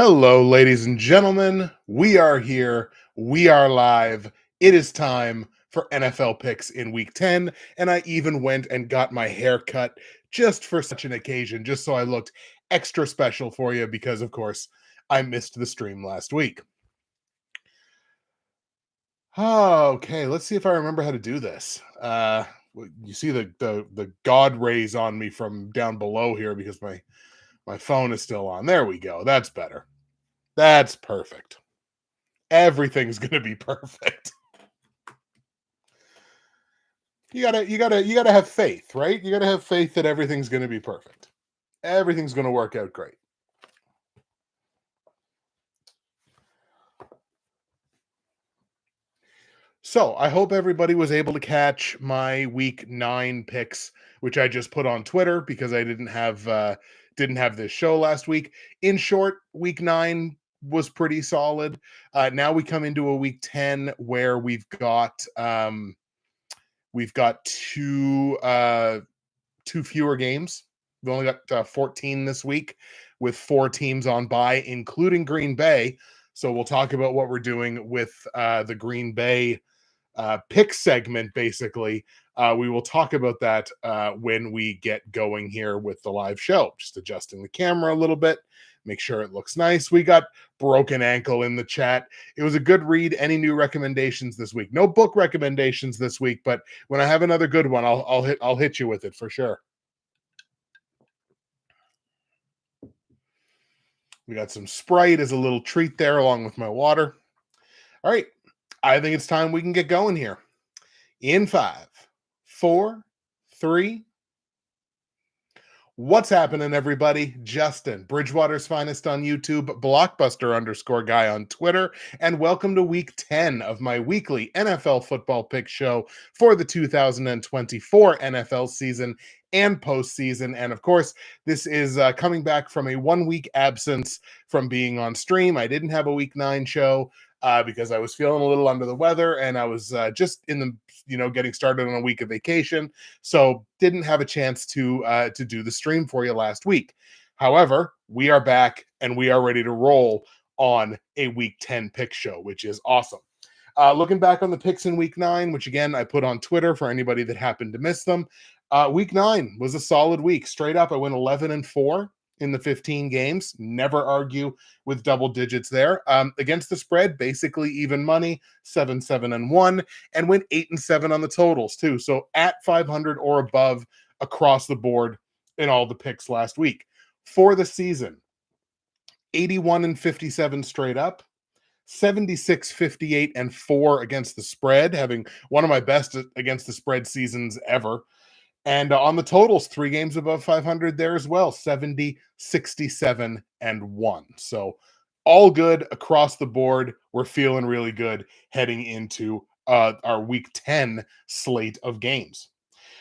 Hello, ladies and gentlemen. We are here. We are live. It is time for NFL picks in week 10. And I even went and got my hair cut just for such an occasion, just so I looked extra special for you because, of course, I missed the stream last week. Okay, let's see if I remember how to do this. You see the god rays on me from down below here because my phone is still on. There we go. That's better. That's perfect. Everything's gonna be perfect. You gotta have faith, right? You gotta have faith that everything's gonna be perfect. Everything's gonna work out great. So I hope everybody was able to catch my week 9 picks, which I just put on Twitter because I didn't have this show last week. In short, week 9 was pretty solid. Now we come into a week 10 where we've got two fewer games. We've only got 14 this week with 4 teams on bye, including Green Bay. So we'll talk about what we're doing with the Green Bay pick segment, basically. We will talk about that when we get going here with the live show. Just adjusting the camera a little bit, make sure it looks nice. We got Broken Ankle in the chat. It was a good read. Any new recommendations this week? No book recommendations this week, but when I have another good one, I'll hit you with it for sure. We got some Sprite as a little treat there, along with my water. All right, I think it's time we can get going here. In 5, 4, 3. What's happening, everybody? Justin, Bridgewater's Finest on YouTube, Blockbuster_guy on Twitter, and welcome to week 10 of my weekly NFL football pick show for the 2024 NFL season and postseason. And of course, this is coming back from a 1-week absence from being on stream. I didn't have a week 9 show because I was feeling a little under the weather and I was just in the getting started on a week of vacation, so didn't have a chance to do the stream for you last week. However, we are back and we are ready to roll on a week 10 pick show, which is awesome. Looking back on the picks in week 9, which again I put on Twitter for anybody that happened to miss them. Week 9 was a solid week. Straight up, I went 11-4 in the 15 games. Never argue with double digits there. Against the spread, basically even money, 7-7-1, and went 8-7 on the totals too. So at 500 or above across the board in all the picks last week. For the season, 81-57 straight up, 76-58-4 against the spread, having one of my best against the spread seasons ever. And on the totals, 3 games above 500 there as well, 70, 67, and 1. So all good across the board. We're feeling really good heading into our week 10 slate of games.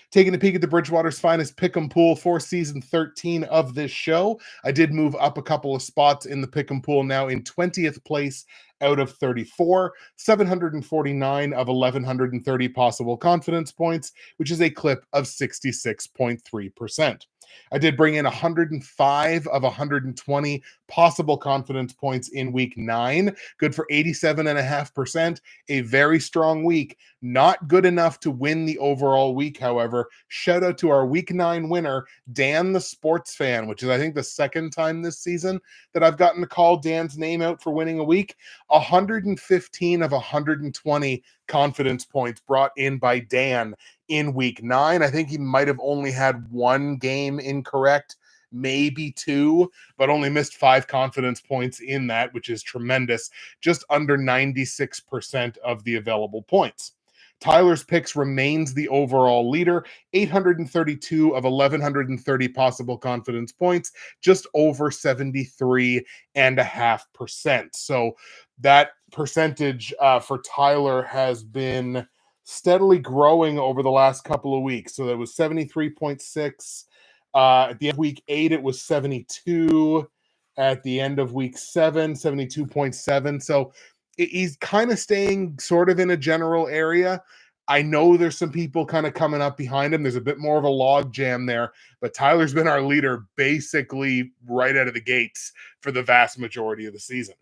Taking a peek at the Bridgewater's Finest Pick'em Pool for season 13 of this show. I did move up a couple of spots in the Pick'em Pool, now in 20th place out of 34, 749 of 1,130 possible confidence points, which is a clip of 66.3%. I did bring in 105 of 120 possible confidence points in week 9, good for 87.5%, a very strong week. Not good enough to win the overall week, however. Shout out to our week 9 winner, Dan the Sports Fan, which is, I think, the second time this season that I've gotten to call Dan's name out for winning a week. 115 of 120 confidence points brought in by Dan in week 9. I think he might have only had 1 game incorrect, maybe 2, but only missed 5 confidence points in that, which is tremendous. Just under 96% of the available points. Tyler's picks remains the overall leader, 832 of 1,130 possible confidence points, just over 73.5%. So that percentage for Tyler has been steadily growing over the last couple of weeks. So that was 73.6. At the end of week 8, it was 72. At the end of week 7, 72.7. So he's kind of staying sort of in a general area. I know there's some people kind of coming up behind him. There's a bit more of a log jam there, but Tyler's been our leader basically right out of the gates for the vast majority of the season.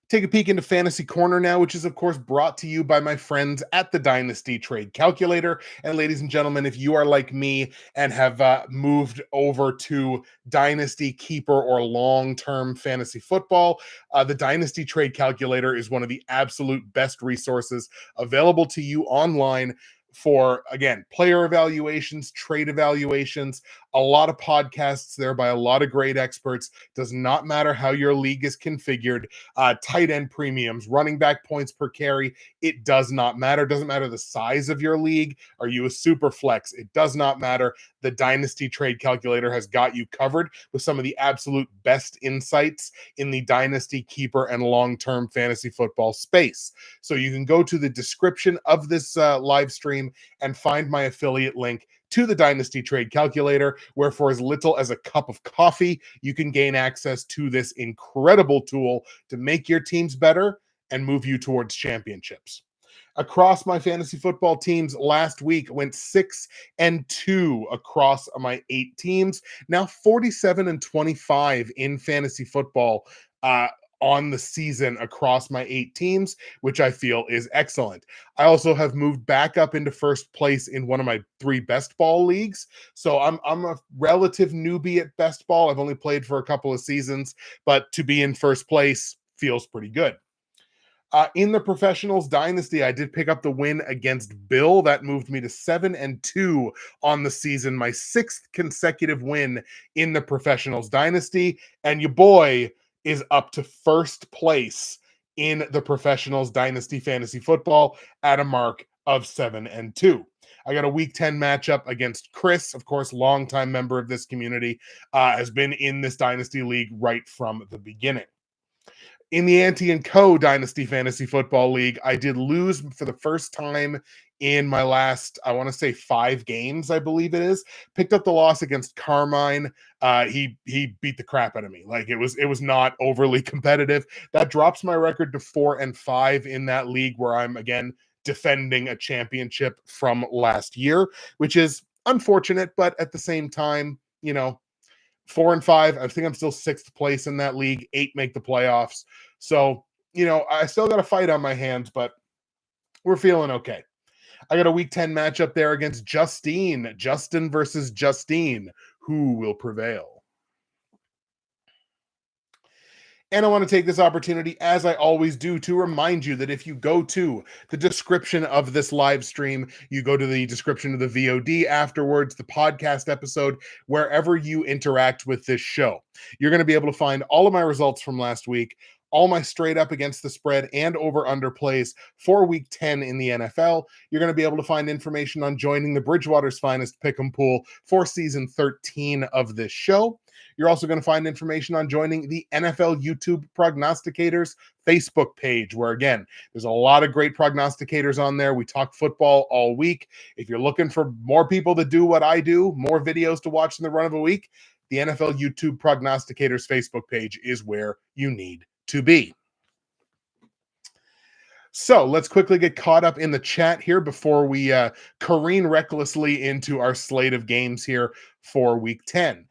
Take a peek into Fantasy Corner now, which is, of course, brought to you by my friends at the Dynasty Trade Calculator. And ladies and gentlemen, if you are like me and have moved over to Dynasty Keeper or long-term fantasy football, the Dynasty Trade Calculator is one of the absolute best resources available to you online for, again, player evaluations, trade evaluations, a lot of podcasts there by a lot of great experts. Does not matter how your league is configured. Tight end premiums, running back points per carry. It does not matter. Doesn't matter the size of your league. Are you a super flex? It does not matter. The Dynasty Trade Calculator has got you covered with some of the absolute best insights in the Dynasty Keeper and long-term fantasy football space. So you can go to the description of this live stream and find my affiliate link to the Dynasty Trade Calculator, where for as little as a cup of coffee, you can gain access to this incredible tool to make your teams better and move you towards championships. Across my fantasy football teams last week, went 6-2 across my 8 teams. Now 47-25 in fantasy football on the season across my 8 teams, which I feel is excellent. I also have moved back up into first place in one of my 3 best ball leagues. So I'm a relative newbie at best ball. I've only played for a couple of seasons, but to be in first place feels pretty good. In the Professionals Dynasty, I did pick up the win against Bill. That moved me to 7-2 on the season, my 6th consecutive win in the Professionals Dynasty. And your boy is up to first place in the Professionals Dynasty Fantasy Football at a mark of 7-2. I got a Week 10 matchup against Chris, of course, longtime member of this community, has been in this Dynasty League right from the beginning. In the Ante & Co. Dynasty Fantasy Football League, I did lose for the first time in my last, I want to say 5 games, I believe it is. Picked up the loss against Carmine. He beat the crap out of me. Like it was not overly competitive. That drops my record to 4-5 in that league, where I'm again defending a championship from last year, which is unfortunate, but at the same time, 4-5. I think I'm still 6th place in that league. 8 make the playoffs. So, I still got a fight on my hands, but we're feeling okay. I got a Week 10 matchup there against Justine. Justin versus Justine. Who will prevail? And I want to take this opportunity, as I always do, to remind you that if you go to the description of this live stream, you go to the description of the VOD afterwards, the podcast episode, wherever you interact with this show, you're going to be able to find all of my results from last week, all my straight up against the spread and over under plays for Week 10 in the NFL. You're going to be able to find information on joining the Bridgewater's Finest Pick'em Pool for season 13 of this show. You're also going to find information on joining the NFL YouTube Prognosticators Facebook page, where, again, there's a lot of great prognosticators on there. We talk football all week. If you're looking for more people to do what I do, more videos to watch in the run of a week, the NFL YouTube Prognosticators Facebook page is where you need to be. So let's quickly get caught up in the chat here before we careen recklessly into our slate of games here for Week 10.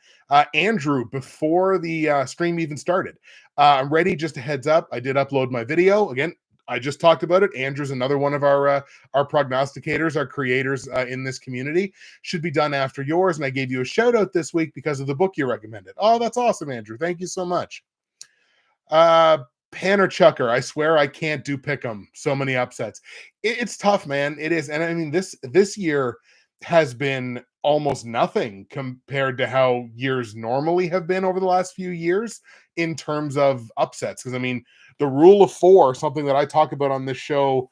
Andrew, before the stream even started, I'm ready. Just a heads up, I did upload my video. Again, I just talked about it. Andrew's another one of our prognosticators, our creators in this community. Should be done after yours, and I gave you a shout out this week because of the book you recommended. Oh, that's awesome, Andrew. Thank you so much. Panner Chucker, I swear I can't do pick'em. So many upsets. It's tough, man. It is, and I mean this year has been almost nothing compared to how years normally have been over the last few years in terms of upsets. Because I mean, the rule of 4, something that I talk about on this show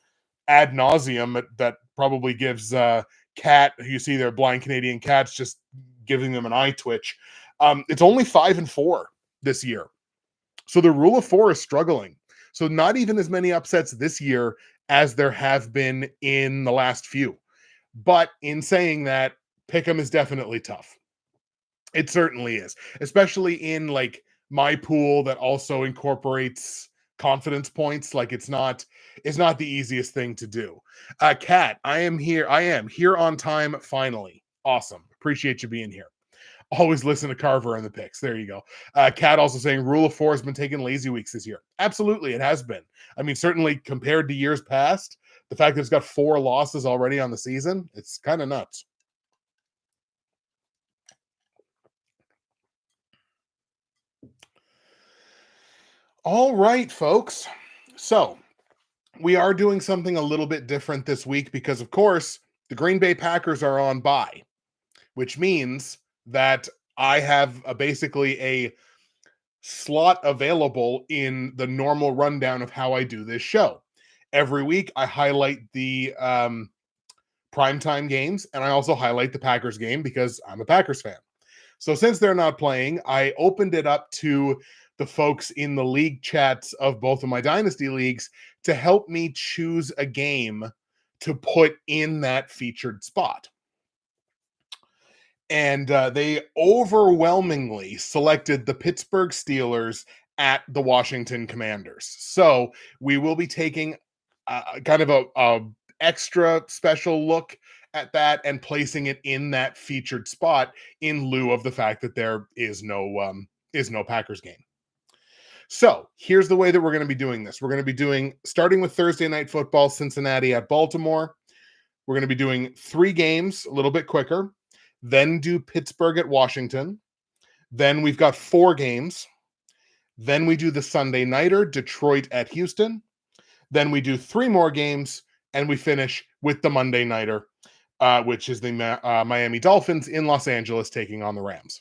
ad nauseum, that probably gives Cat, you see their blind Canadian cats, just giving them an eye twitch. It's only 5-4 this year. So the rule of 4 is struggling. So not even as many upsets this year as there have been in the last few. But in saying that, pick'em is definitely tough. It certainly is, especially in like my pool that also incorporates confidence points. Like it's not the easiest thing to do. Kat, I am here on time finally. Awesome. Appreciate you being here. Always listen to Carver in the picks. There you go. Kat also saying rule of four has been taking lazy weeks this year. Absolutely, it has been. I mean, certainly compared to years past, the fact that it's got 4 losses already on the season, it's kind of nuts. All right, folks. So we are doing something a little bit different this week because, of course, the Green Bay Packers are on bye, which means that I have basically a slot available in the normal rundown of how I do this show. Every week, I highlight the primetime games, and I also highlight the Packers game because I'm a Packers fan. So since they're not playing, I opened it up to the folks in the league chats of both of my dynasty leagues to help me choose a game to put in that featured spot. And they overwhelmingly selected the Pittsburgh Steelers at the Washington Commanders. So we will be taking kind of a extra special look at that and placing it in that featured spot in lieu of the fact that there is no Packers game. So here's the way that we're going to be doing this. We're going to be starting with Thursday Night Football, Cincinnati at Baltimore. We're going to be doing 3 games a little bit quicker, then do Pittsburgh at Washington. Then we've got 4 games. Then we do the Sunday Nighter, Detroit at Houston. Then we do 3 more games, and we finish with the Monday Nighter, which is the Miami Dolphins in Los Angeles taking on the Rams.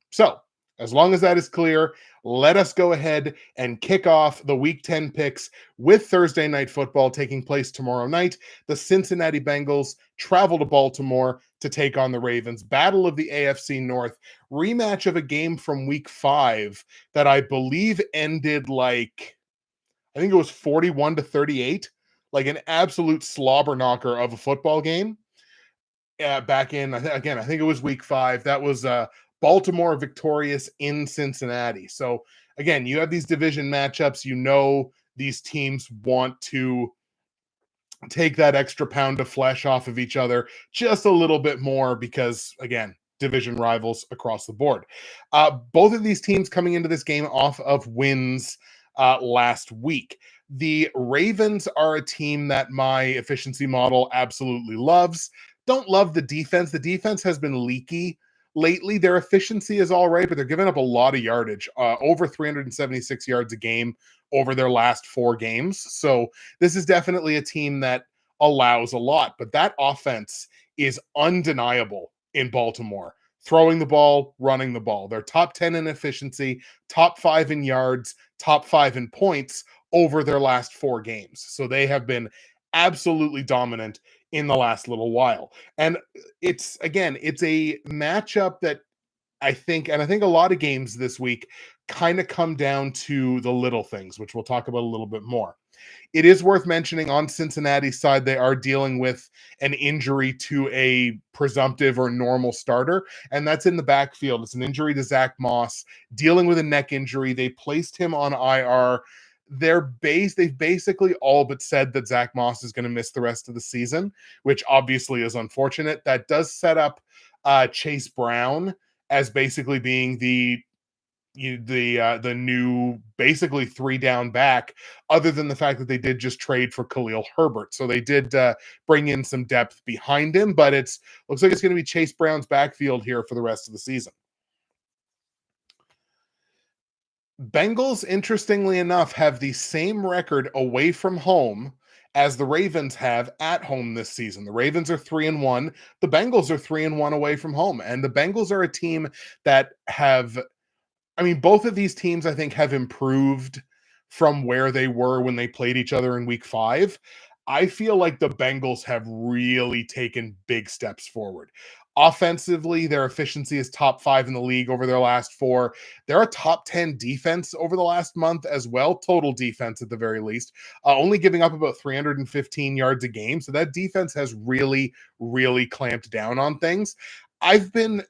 So, as long as that is clear, let us go ahead and kick off the Week 10 picks with Thursday Night Football taking place tomorrow night. The Cincinnati Bengals travel to Baltimore to take on the Ravens. Battle of the AFC North. Rematch of a game from Week 5 that I believe ended I think it was 41-38, like an absolute slobber knocker of a football game. Back in, I think it was Week 5. That was Baltimore victorious in Cincinnati. So again, you have these division matchups. You know these teams want to take that extra pound of flesh off of each other just a little bit more because, again, division rivals across the board. Both of these teams coming into this game off of wins last week. The Ravens are a team that my efficiency model absolutely loves. Don't love the defense. The defense has been leaky lately. Their efficiency is all right, but they're giving up a lot of yardage, over 376 yards a game over their last 4 games. So this is definitely a team that allows a lot, but that offense is undeniable in Baltimore. Throwing the ball, running the ball. They're top 10 in efficiency, top 5 in yards, top 5 in points over their last 4 games. So they have been absolutely dominant in the last little while. And it's a matchup that I think a lot of games this week kind of come down to the little things, which we'll talk about a little bit more. It is worth mentioning on Cincinnati's side, they are dealing with an injury to a presumptive or normal starter, and that's in the backfield. It's an injury to Zach Moss, dealing with a neck injury. They placed him on IR. They've basically all but said that Zach Moss is going to miss the rest of the season, which obviously is unfortunate. That does set up Chase Brown as basically being the new basically 3 down back, other than the fact that they did just trade for Khalil Herbert. So they did bring in some depth behind him, but looks like it's going to be Chase Brown's backfield here for the rest of the season. Bengals, interestingly enough, have the same record away from home as the Ravens have at home this season. The Ravens are 3-1. The Bengals are 3-1 away from home. And the Bengals are a team that both of these teams, I think, have improved from where they were when they played each other in Week 5. I feel like the Bengals have really taken big steps forward. Offensively, their efficiency is top 5 in the league over their last 4. They're a top 10 defense over the last month as well, total defense at the very least, only giving up about 315 yards a game. So that defense has really, really clamped down on things. I've been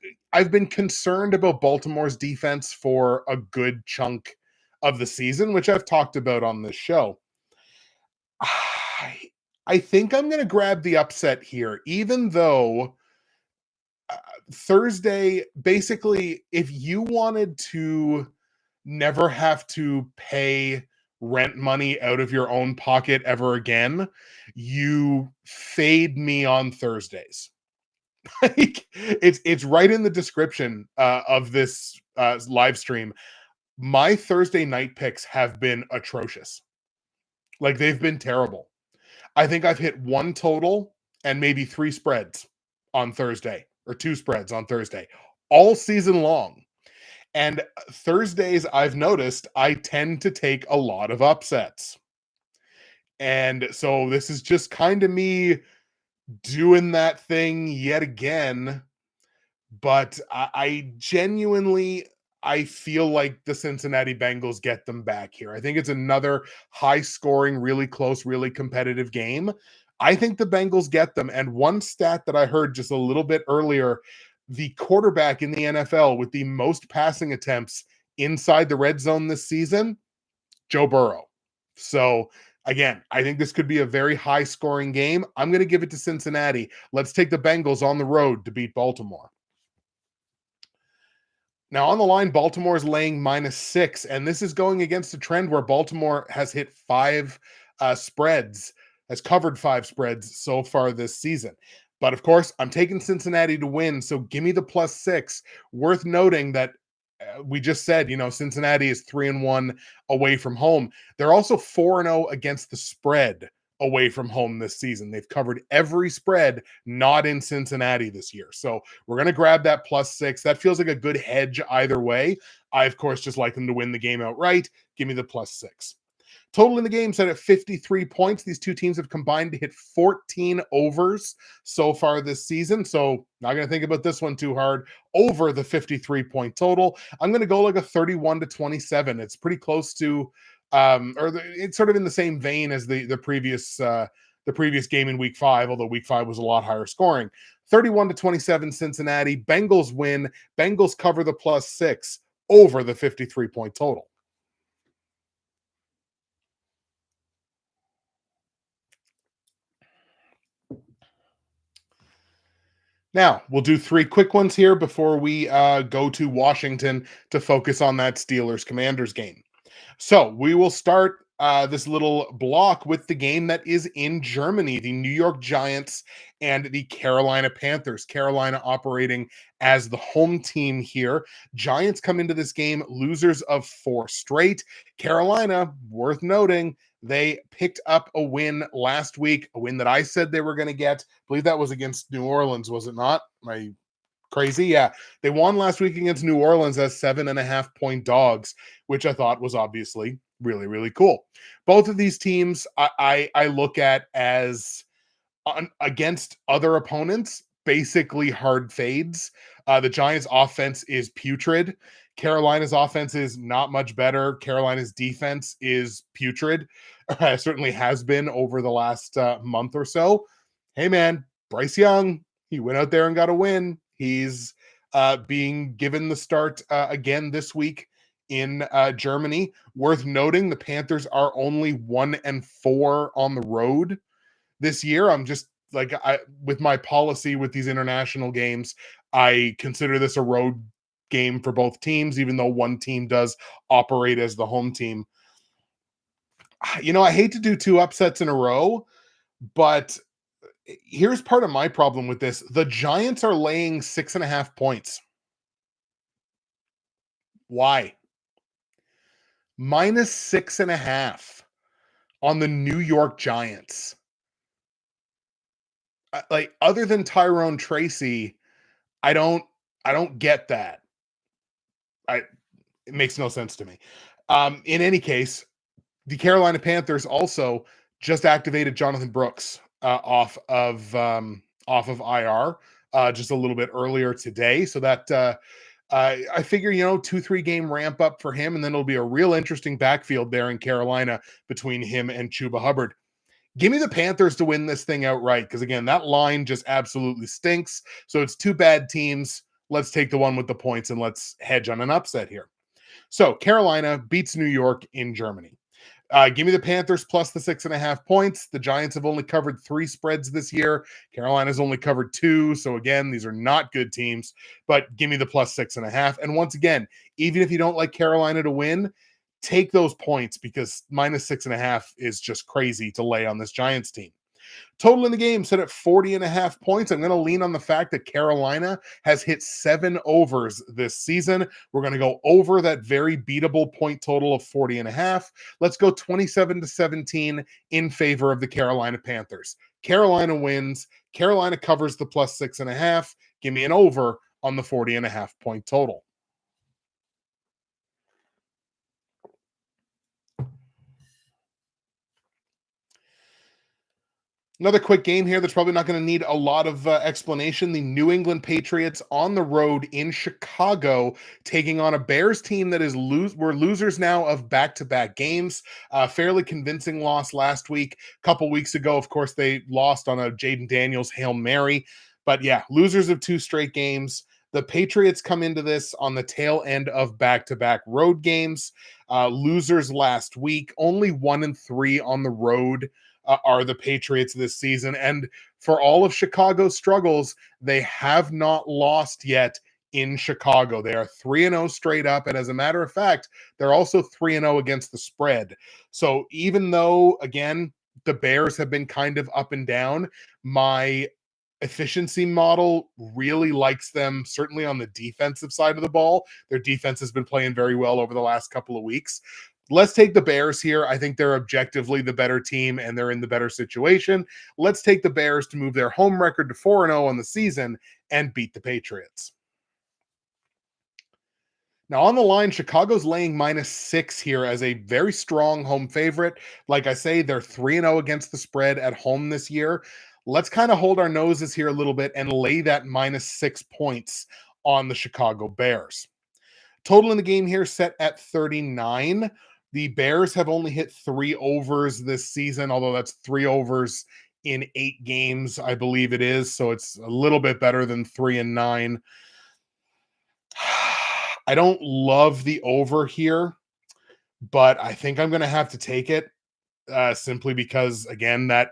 concerned about Baltimore's defense for a good chunk of the season, which I've talked about on this show. I, I think I'm going to grab the upset here, even though uh, Thursday, basically, if you wanted to never have to pay rent money out of your own pocket ever again, you fade me on Thursdays. Like, it's right in the description of this live stream. My Thursday night picks have been atrocious. Like, they've been terrible. I think I've hit one total and maybe three spreads on Thursday, or two spreads on Thursday, all season long. And Thursdays, I've noticed, I tend to take a lot of upsets. And so this is just kind of me doing that thing yet again. But I genuinely, I feel like the Cincinnati Bengals get them back here. I think it's another high scoring, really close, really competitive game. I think the Bengals get them. And one stat that I heard just a little bit earlier, the quarterback in the NFL with the most passing attempts inside the red zone this season, Joe Burrow. So again, I think this could be a very high scoring game. I'm going to give it to Cincinnati. Let's take the Bengals on the road to beat Baltimore. Now on the line, Baltimore is laying -6, and this is going against a trend where Baltimore has hit five spreads, has covered five spreads so far this season. But of course, I'm taking Cincinnati to win, so give me the +6. Worth noting that we just said, Cincinnati is 3-1 away from home. They're also 4-0 against the spread away from home this season. They've covered every spread not in Cincinnati this year. So we're going to grab that +6. That feels like a good hedge either way. I, of course, just like them to win the game outright. Give me the +6. Total in the game set at 53 points. These two teams have combined to hit 14 overs so far this season. So not going to think about this one too hard. Over the 53-point total. I'm going to go like a 31-27. It's pretty close to, it's sort of in the same vein as the previous game in week 5, although week 5 was a lot higher scoring. 31-27 Cincinnati. Bengals win. Bengals cover the +6 over the 53-point total. Now, we'll do three quick ones here before we go to Washington to focus on that Steelers-Commanders game. So we will start this little block with the game that is in Germany, the New York Giants and the Carolina Panthers. Carolina operating as the home team here. Giants come into this game losers of 4 straight. Carolina, worth noting, they picked up a win last week, a win that I said they were going to get. I believe that was against New Orleans, was it not? Am I crazy? Yeah. They won last week against New Orleans as 7.5-point dogs, which I thought was obviously really, really cool. Both of these teams I look at as against other opponents, basically hard fades. The Giants' offense is putrid. Carolina's offense is not much better. Carolina's defense is putrid. Certainly has been over the last month or so. Hey, man, Bryce Young, he went out there and got a win. He's being given the start again this week in Germany. Worth noting, the Panthers are only 1-4 on the road this year. I'm just like, with my policy with these international games, I consider this a road game for both teams, even though one team does operate as the home team. I hate to do 2 upsets in a row, but here's part of my problem with this. The Giants are laying 6.5 points. Why? -6.5 on the New York Giants. Like, other than Tyrone Tracy, I don't get that. It makes no sense to me. In any case, the Carolina Panthers also just activated Jonathan Brooks off of IR just a little bit earlier today. So that I figure 2-3 game ramp up for him, and then it'll be a real interesting backfield there in Carolina between him and Chuba Hubbard. Give me the Panthers to win this thing outright, because again, that line just absolutely stinks. So it's 2 bad teams. Let's take the one with the points and let's hedge on an upset here. So Carolina beats New York in Germany. Give me the Panthers plus the 6.5 points. The Giants have only covered 3 spreads this year. Carolina's only covered 2. So again, these are not good teams, but give me the plus 6.5. And once again, even if you don't like Carolina to win, take those points because minus 6.5 is just crazy to lay on this Giants team. Total in the game set at 40.5 points. I'm going to lean on the fact that Carolina has hit 7 overs this season. We're going to go over that very beatable point total of 40.5. Let's go 27-17 in favor of the Carolina Panthers. Carolina wins. Carolina covers the plus 6.5. Give me an over on the 40.5 point total. Another quick game here that's probably not going to need a lot of explanation. The New England Patriots on the road in Chicago taking on a Bears team that is we're losers now of back-to-back games. Fairly convincing loss last week. A couple weeks ago, of course, they lost on a Jaden Daniels Hail Mary. But yeah, losers of 2 straight games. The Patriots come into this on the tail end of back-to-back road games. Losers last week, only 1-3 on the road are the Patriots this season. And for all of Chicago's struggles, they have not lost yet in Chicago. They are 3-0 straight up. And as a matter of fact, they're also 3-0 against the spread. So even though, again, the Bears have been kind of up and down, my efficiency model really likes them, certainly on the defensive side of the ball. Their defense has been playing very well over the last couple of weeks. Let's take the Bears here. I think they're objectively the better team and they're in the better situation. Let's take the Bears to move their home record to 4-0 on the season and beat the Patriots. Now on the line, Chicago's laying -6 here as a very strong home favorite. Like I say, they're 3-0 against the spread at home this year. Let's kind of hold our noses here a little bit and lay that -6 points on the Chicago Bears. Total in the game here set at 39. The Bears have only hit 3 overs this season, although that's 3 overs in 8 games, I believe it is. So it's a little bit better than 3-9. I don't love the over here, but I think I'm going to have to take it simply because, again, that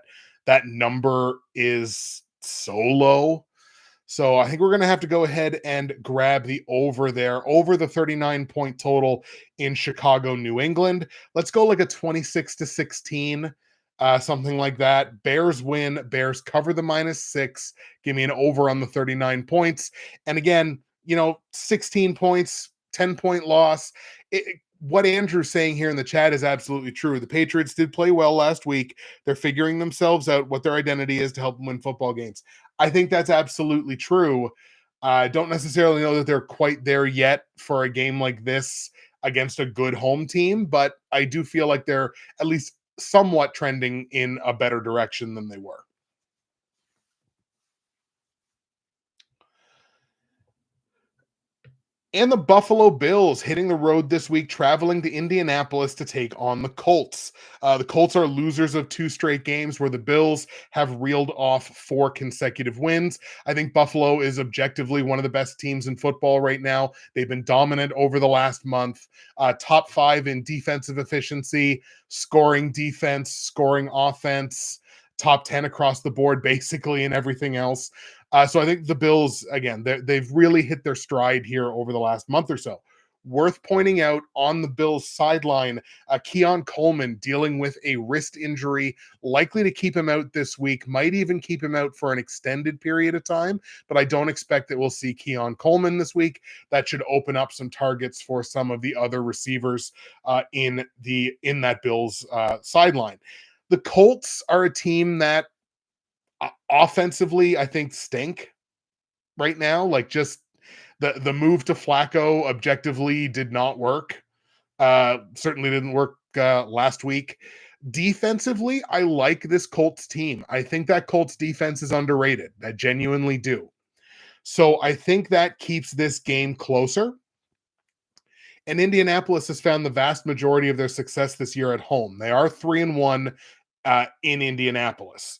number is so low. So I think we're going to have to go ahead and grab the over there, over the 39-point total in Chicago, New England. Let's go like a 26-16, something like that. Bears win. Bears cover the -6. Give me an over on the 39 points. And again, 16 points, 10-point loss. What Andrew's saying here in the chat is absolutely true. The Patriots did play well last week. They're figuring themselves out, what their identity is to help them win football games. I think that's absolutely true. I don't necessarily know that they're quite there yet for a game like this against a good home team, but I do feel like they're at least somewhat trending in a better direction than they were. And the Buffalo Bills hitting the road this week, traveling to Indianapolis to take on the Colts. The Colts are losers of 2 straight games where the Bills have reeled off 4 consecutive wins. I think Buffalo is objectively one of the best teams in football right now. They've been dominant over the last month. Top 5 in defensive efficiency, scoring defense, scoring offense, top 10 across the board, basically, and everything else. So I think the Bills, again, they've really hit their stride here over the last month or so. Worth pointing out on the Bills sideline, Keon Coleman dealing with a wrist injury, likely to keep him out this week, might even keep him out for an extended period of time, but I don't expect that we'll see Keon Coleman this week. That should open up some targets for some of the other receivers in that Bills sideline. The Colts are a team that offensively, I think, stink right now. Like, just the move to Flacco objectively did not work. Certainly didn't work last week. Defensively, I like this Colts team. I think that Colts defense is underrated. I genuinely do. So I think that keeps this game closer. And Indianapolis has found the vast majority of their success this year at home. They are 3-1 in Indianapolis.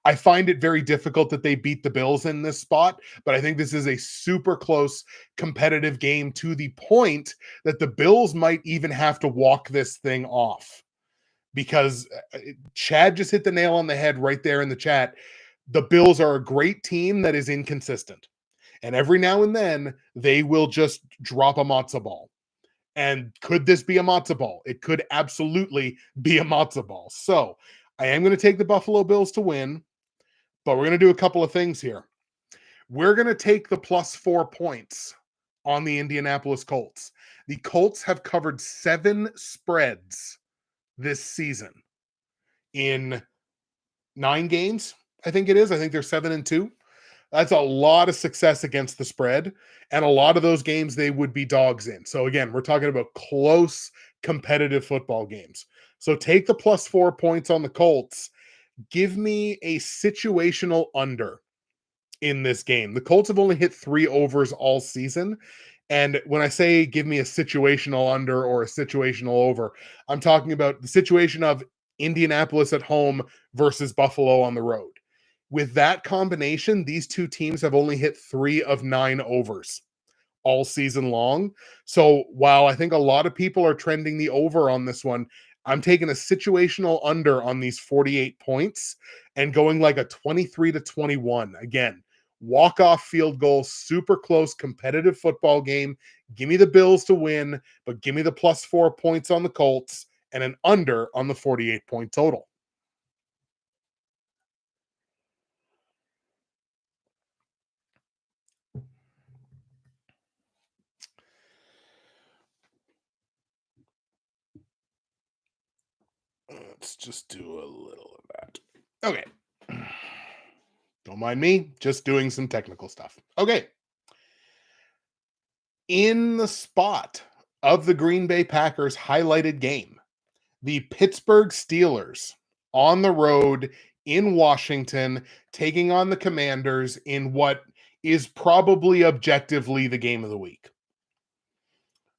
I find it very difficult that they beat the Bills in this spot, but I think this is a super close competitive game to the point that the Bills might even have to walk this thing off because Chad just hit the nail on the head right there in the chat. The Bills are a great team that is inconsistent. And every now and then they will just drop a matzo ball. And could this be a matzo ball? It could absolutely be a matzo ball. So I am going to take the Buffalo Bills to win, but we're going to do a couple of things here. We're going to take the +4 points on the Indianapolis Colts. The Colts have covered 7 spreads this season in 9 games. I think it is. I think they're 7-2. That's a lot of success against the spread. And a lot of those games they would be dogs in. So again, we're talking about close competitive football games. So take the +4 points on the Colts. Give me a situational under in this game. The Colts have only hit 3 overs all season. And when I say give me a situational under or a situational over, I'm talking about the situation of Indianapolis at home versus Buffalo on the road. With that combination, these two teams have only hit 3 of 9 overs all season long. So while I think a lot of people are trending the over on this one, I'm taking a situational under on these 48 points and going like a 23-21. Again, walk-off field goal, super close, competitive football game. Give me the Bills to win, but give me the +4 points on the Colts and an under on the 48-point total. Let's just do a little of that. Okay. Don't mind me, just doing some technical stuff. Okay. In the spot of the Green Bay Packers highlighted game, the Pittsburgh Steelers on the road in Washington, taking on the Commanders in what is probably objectively the game of the week.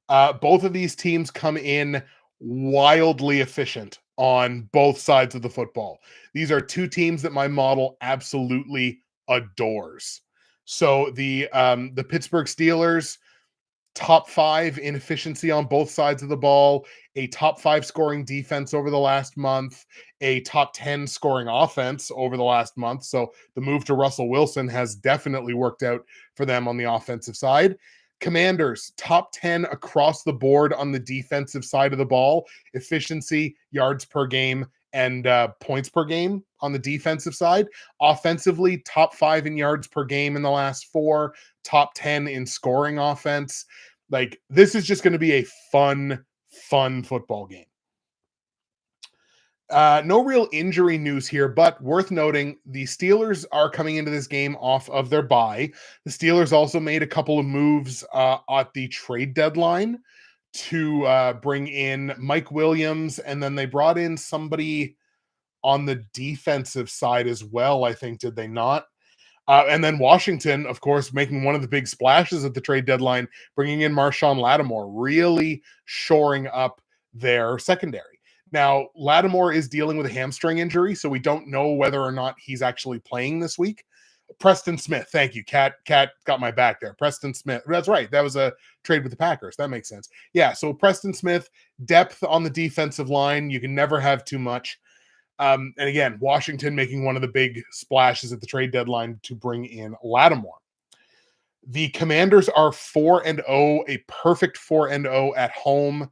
Both of these teams come in wildly efficient on both sides of the football. These are two teams that my model absolutely adores. So the Pittsburgh Steelers, top 5 in efficiency on both sides of the ball, a top 5 scoring defense over the last month, a top 10 scoring offense over the last month. So the move to Russell Wilson has definitely worked out for them on the offensive side. Commanders, top 10 across the board on the defensive side of the ball, efficiency, yards per game, and points per game on the defensive side. Offensively, top 5 in yards per game in the last 4, top 10 in scoring offense. Like, this is just going to be a fun football game. No real injury news here, but worth noting, the Steelers are coming into this game off of their bye. The Steelers also made a couple of moves at the trade deadline to bring in Mike Williams, and then they brought in somebody on the defensive side as well, I think, did they not? And then Washington, of course, making one of the big splashes at the trade deadline, bringing in Marshon Lattimore, really shoring up their secondary. Now, Lattimore is dealing with a hamstring injury, so we don't know whether or not he's actually playing this week. Preston Smith, thank you. Cat got my back there. Preston Smith. That's right. That was a trade with the Packers. That makes sense. Yeah, so Preston Smith, depth on the defensive line. You can never have too much. And again, Washington making one of the big splashes at the trade deadline to bring in Lattimore. The Commanders are 4-0, a perfect 4-0 at home.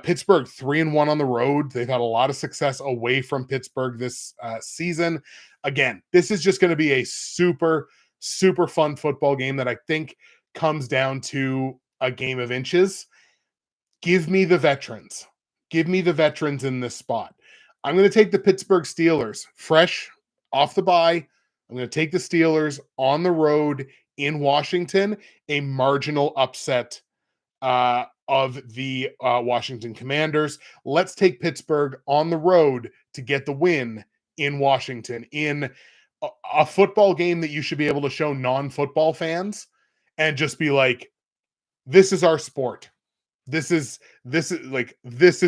Pittsburgh 3-1 on the road. They've had a lot of success away from Pittsburgh this season. Again, this is just going to be a super fun football game that I think comes down to a game of inches. Give me the veterans. Give me the veterans in this spot. I'm going to take the Pittsburgh Steelers fresh off the bye. I'm going to take the Steelers on the road in Washington, a marginal upset of the Washington Commanders. Let's take Pittsburgh on the road to get the win in Washington in a football game that you should be able to show non-football fans and just be like, this is our sport. This is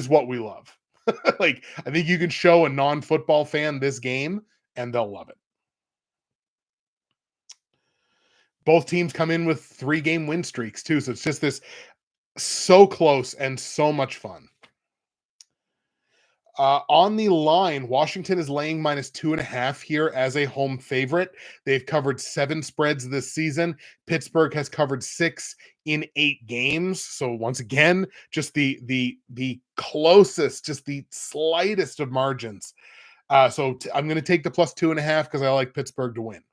what we love. Like, I think you can show a non-football fan this game and they'll love it. Both teams come in with 3-game win streaks too, so it's just this so close and so much fun. On the line, Washington is laying -2.5 here as a home favorite. They've covered 7 spreads this season. Pittsburgh has covered 6 in 8 games. So once again, just the closest, just the slightest of margins. I'm going to take the +2.5 because I like Pittsburgh to win.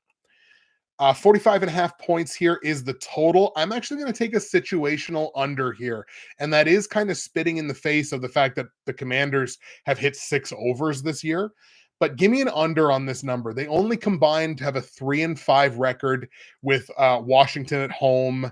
45.5 points here is the total. I'm actually going to take a situational under here. And that is kind of spitting in the face of the fact that the Commanders have hit 6 overs this year. But give me an under on this number. They only combined to have a 3-5 record with Washington at home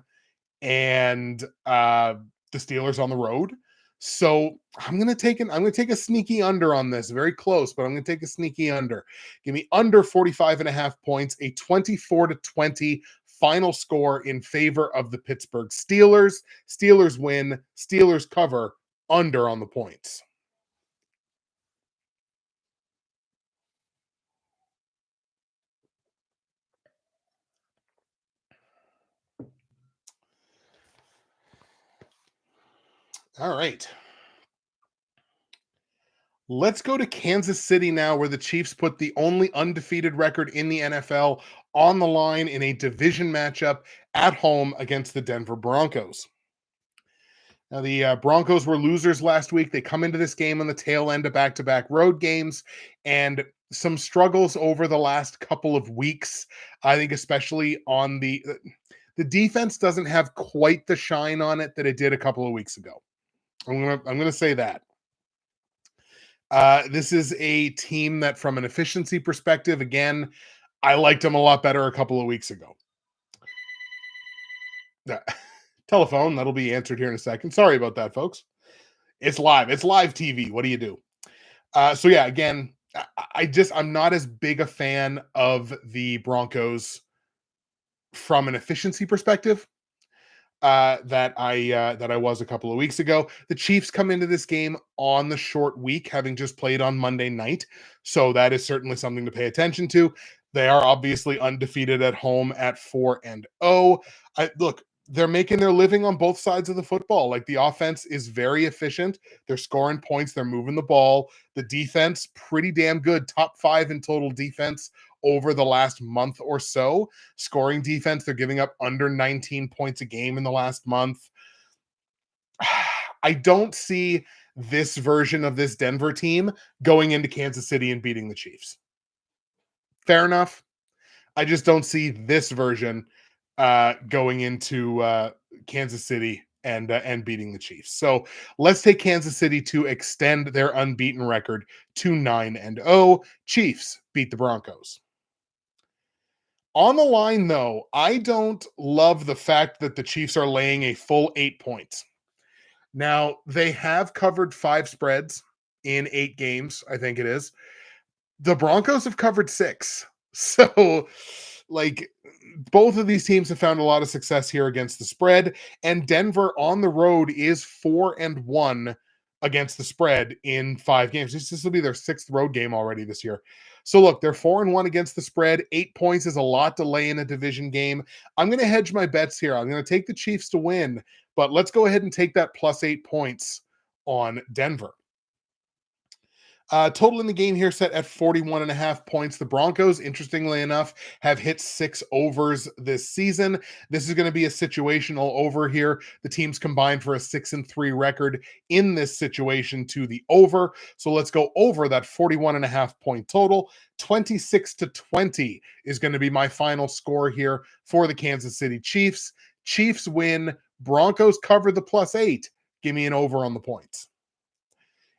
and the Steelers on the road. So I'm gonna take a sneaky under on this. Very close, but I'm gonna take a sneaky under. Give me under 45.5 points, a 24-20 final score in favor of the Pittsburgh Steelers. Steelers win, Steelers cover, under on the points. All right. Let's go to Kansas City now, where the Chiefs put the only undefeated record in the NFL on the line in a division matchup at home against the Denver Broncos. Now, the Broncos were losers last week. They come into this game on the tail end of back-to-back road games and some struggles over the last couple of weeks. I think especially on the defense doesn't have quite the shine on it that it did a couple of weeks ago. I'm gonna say that. This is a team that, from an efficiency perspective, again, I liked them a lot better a couple of weeks ago. Yeah. Telephone, that'll be answered here in a second. Sorry about that, folks. It's live. It's live TV. What do you do? So yeah, again, I'm not as big a fan of the Broncos from an efficiency perspective that I was a couple of weeks ago. The Chiefs come into this game on the short week, having just played on Monday night, so that is certainly something to pay attention to. They are obviously undefeated at home at 4-0. Look, they're making their living on both sides of the football. Like, the offense is very efficient. They're scoring points. They're moving the ball. The defense, pretty damn good. Top 5 in total defense over the last month or so. Scoring defense, they're giving up under 19 points a game in the last month. I don't see this version of this Denver team going into Kansas City and beating the Chiefs. Fair enough. I just don't see this version going into Kansas City and beating the Chiefs. So let's take Kansas City to extend their unbeaten record to 9-0. Chiefs beat the Broncos. On the line, though, I don't love the fact that the Chiefs are laying a full 8 points. Now, they have covered 5 spreads in 8 games, I think it is. The Broncos have covered 6. So, like, both of these teams have found a lot of success here against the spread, and Denver on the road is 4-1 against the spread in 5 games. This will be their 6th road game already this year. So look, they're 4-1 against the spread. 8 points is a lot to lay in a division game. I'm going to hedge my bets here. I'm going to take the Chiefs to win, but let's go ahead and take that +8 points on Denver. Total in the game here set at 41.5 points. The Broncos, interestingly enough, have hit 6 overs this season. This is going to be a situational over here. The teams combined for a 6-3 record in this situation to the over. So let's go over that 41.5 point total. 26-20 is going to be my final score here for the Kansas City Chiefs. Chiefs win. Broncos cover the +8. Give me an over on the points.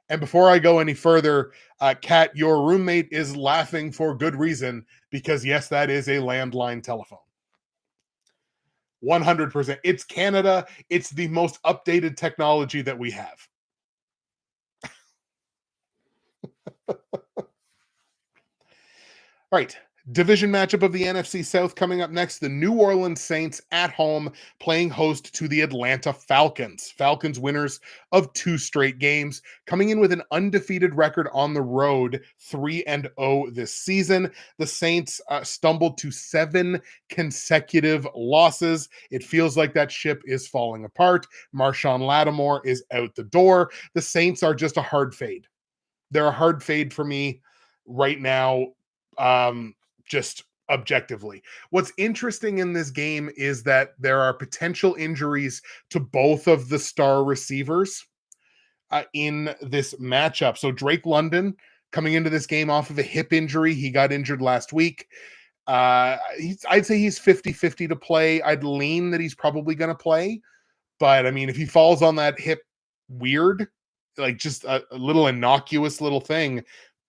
And before I go any further, Kat, your roommate is laughing for good reason, because yes, that is a landline telephone. 100%. It's Canada. It's the most updated technology that we have. All right. Division matchup of the NFC South coming up next. The New Orleans Saints at home playing host to the Atlanta Falcons. Falcons winners of 2 straight games, coming in with an undefeated record on the road, 3-0 this season. The Saints stumbled to 7 consecutive losses. It feels like that ship is falling apart. Marshawn Lattimore is out the door. The Saints are just a hard fade. They're a hard fade for me right now. Just objectively. What's interesting in this game is that there are potential injuries to both of the star receivers in this matchup. So Drake London coming into this game off of a hip injury. He got injured last week. I'd say he's 50-50 to play. I'd lean that he's probably going to play. But I mean, if he falls on that hip weird, like just a little innocuous little thing,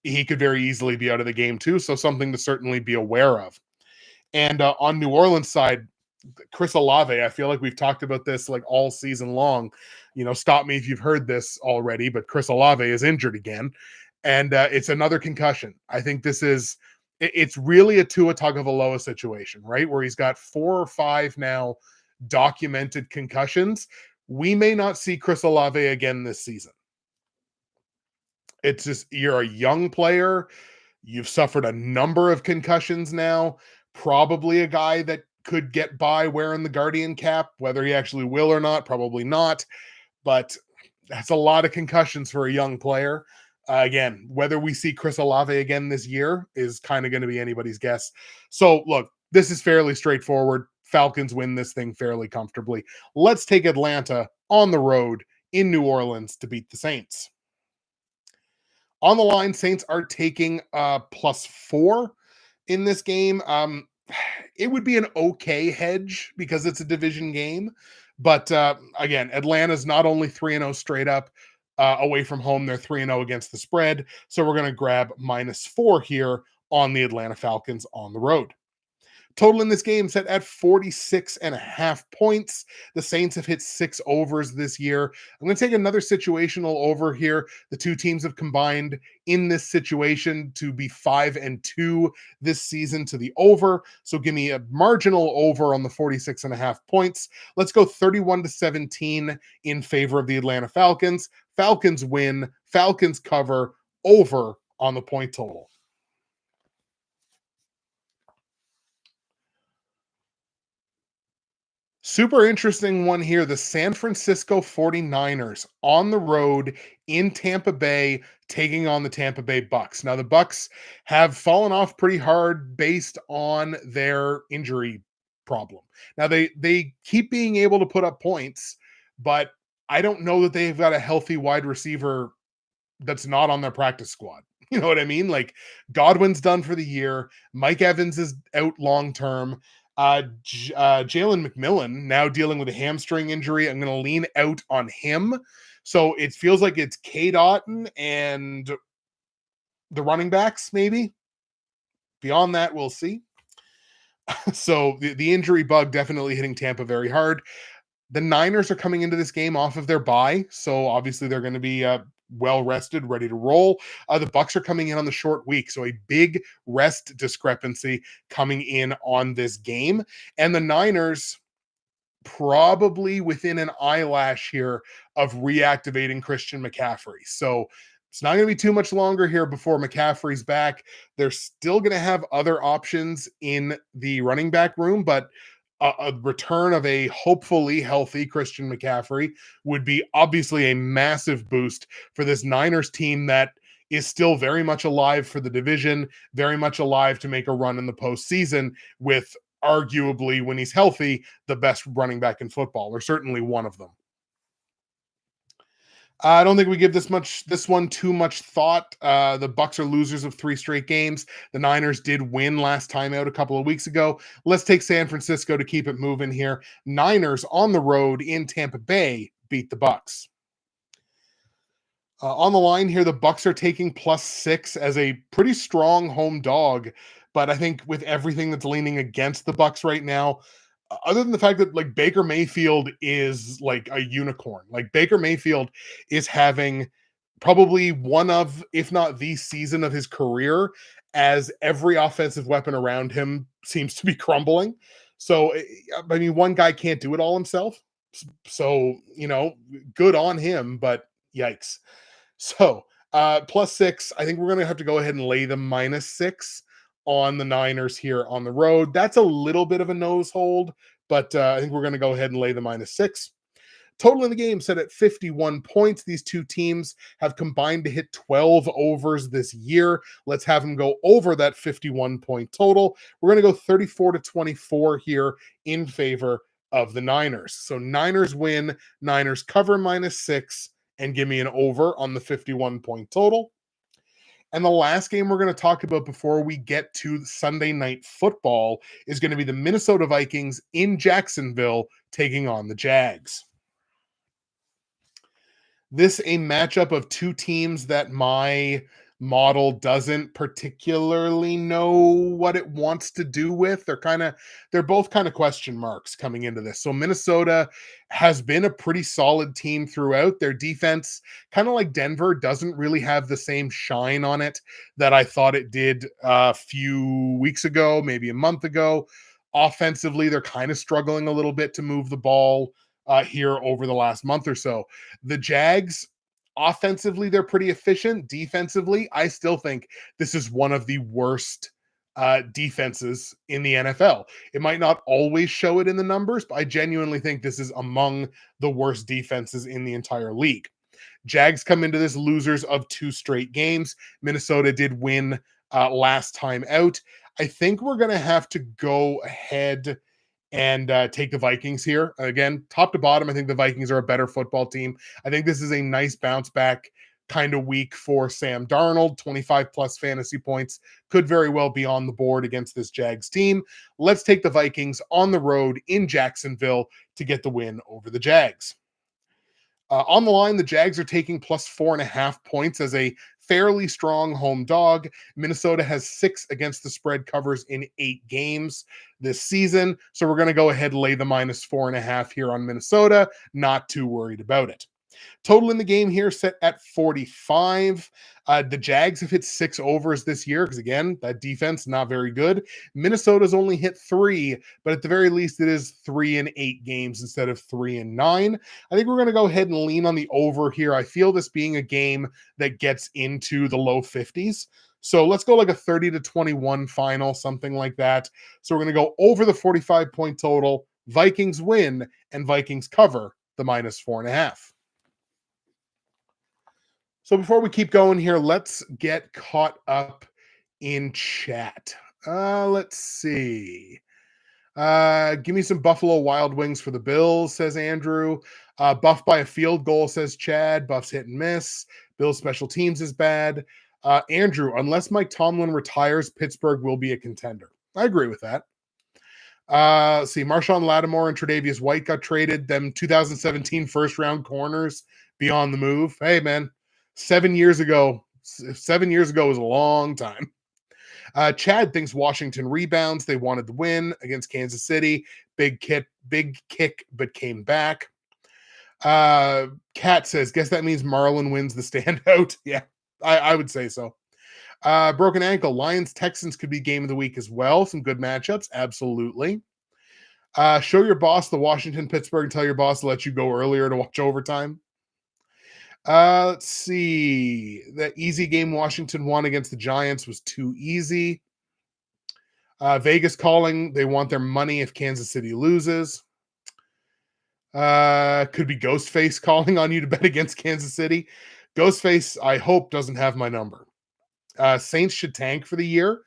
he could very easily be out of the game too. So something to certainly be aware of. And on New Orleans side, Chris Olave, I feel like we've talked about this like all season long. Stop me if you've heard this already, but Chris Olave is injured again. And it's another concussion. I think it's really a Tua Tagovailoa situation, right? Where he's got 4 or 5 now documented concussions. We may not see Chris Olave again this season. It's just, you're a young player. You've suffered a number of concussions now. Probably a guy that could get by wearing the Guardian cap, whether he actually will or not, probably not. But that's a lot of concussions for a young player. Again, whether we see Chris Olave again this year is kind of going to be anybody's guess. So look, this is fairly straightforward. Falcons win this thing fairly comfortably. Let's take Atlanta on the road in New Orleans to beat the Saints. On the line, Saints are taking +4 in this game. It would be an okay hedge because it's a division game. But again, Atlanta's not only 3-0 straight up away from home, they're 3-0 against the spread. So we're going to grab -4 here on the Atlanta Falcons on the road. Total in this game set at 46.5 points. The Saints have hit 6 overs this year. I'm going to take another situational over here. The two teams have combined in this situation to be 5-2 this season to the over. So give me a marginal over on the 46.5 points. Let's go 31-17 in favor of the Atlanta Falcons. Falcons win. Falcons cover. Over on the point total. Super interesting one here. The San Francisco 49ers on the road in Tampa Bay, taking on the Tampa Bay Bucks. Now, the Bucks have fallen off pretty hard based on their injury problem. Now, they keep being able to put up points, but I don't know that they've got a healthy wide receiver that's not on their practice squad. You know what I mean? Like, Godwin's done for the year. Mike Evans is out long term. Jalen McMillan now dealing with a hamstring injury. I'm going to lean out on him. So it feels like it's K. Dotton and the running backs, maybe. Beyond that, we'll see. So the injury bug definitely hitting Tampa very hard. The Niners are coming into this game off of their bye, so obviously they're going to be well rested, ready to roll. The Bucks are coming in on the short week, so a big rest discrepancy coming in on this game. And the Niners probably within an eyelash here of reactivating Christian McCaffrey. So it's not going to be too much longer here before McCaffrey's back. They're still going to have other options in the running back room, but a return of a hopefully healthy Christian McCaffrey would be obviously a massive boost for this Niners team that is still very much alive for the division, very much alive to make a run in the postseason with arguably, when he's healthy, the best running back in football, or certainly one of them. I don't think we give this one too much thought. The Bucks are losers of 3 straight games. The Niners did win last time out a couple of weeks ago. Let's take San Francisco to keep it moving here. Niners on the road in Tampa Bay beat the Bucks. On the line here, the Bucks are taking +6 as a pretty strong home dog. But I think with everything that's leaning against the Bucks right now, other than the fact that like Baker Mayfield is like a unicorn, like Baker Mayfield is having probably one of, if not the season of his career as every offensive weapon around him seems to be crumbling. So, I mean, one guy can't do it all himself. So, good on him, but yikes. So, +6, I think we're going to have to go ahead and lay the -6 on the Niners here on the road. That's a little bit of a nose hold, but I think we're going to go ahead and lay the -6. Total in the game set at 51 points. These two teams have combined to hit 12 overs this year. Let's have them go over that 51-point total. We're going to go 34-24 here in favor of the Niners. So Niners win, Niners cover -6, and give me an over on the 51-point total. And the last game we're going to talk about before we get to Sunday Night Football is going to be the Minnesota Vikings in Jacksonville taking on the Jags. This a matchup of two teams that my model doesn't particularly know what it wants to do with. They're both kind of question marks coming into this. So Minnesota has been a pretty solid team throughout. Their defense, kind of like Denver, doesn't really have the same shine on it that I thought it did a few weeks ago, maybe a month ago. Offensively, they're kind of struggling a little bit to move the ball here over the last month or so. The Jags, offensively, they're pretty efficient. Defensively, I still think this is one of the worst defenses in the NFL. It might not always show it in the numbers, but I genuinely think this is among the worst defenses in the entire league. Jags come into this losers of 2 straight games. Minnesota did win last time out. I think we're going to have to go ahead and take the Vikings here. Again, top to bottom, I think the Vikings are a better football team. I think this is a nice bounce back kind of week for Sam Darnold. 25 plus fantasy points could very well be on the board against this Jags team. Let's take the Vikings on the road in Jacksonville to get the win over the Jags. On the line, the Jags are taking +4.5 points as a fairly strong home dog. Minnesota has 6 against the spread covers in 8 games this season. So we're going to go ahead and lay the -4.5 here on Minnesota. Not too worried about it. Total in the game here set at 45. The Jags have hit 6 overs this year because, again, that defense not very good. Minnesota's only hit 3, but at the very least, it is 3 in 8 games instead of 3 in 9. I think we're going to go ahead and lean on the over here. I feel this being a game that gets into the low 50s. So let's go like a 30-21 final, something like that. So we're going to go over the 45-point total. Vikings win and Vikings cover the -4.5. So before we keep going here, let's get caught up in chat. Let's see. Give me some Buffalo Wild Wings for the Bills, says Andrew. Buff by a field goal, says Chad. Buff's hit and miss. Bills special teams is bad. Andrew, unless Mike Tomlin retires, Pittsburgh will be a contender. I agree with that. Let's see. Marshawn Lattimore and Tre'Davious White got traded. Them 2017 first-round corners beyond the move. Hey, man. 7 years ago was a long time. Chad thinks Washington rebounds. They wanted the win against Kansas City. Big kick, but came back. Kat says, guess that means Marlon wins the standout. Yeah, I would say so. Broken ankle. Lions Texans could be game of the week as well. Some good matchups. Absolutely. Show your boss the Washington Pittsburgh and tell your boss to let you go earlier to watch overtime. Let's see. The easy game Washington won against the Giants was too easy. Vegas calling. They want their money if Kansas City loses. Could be Ghostface calling on you to bet against Kansas City. Ghostface, I hope, doesn't have my number. Saints should tank for the year.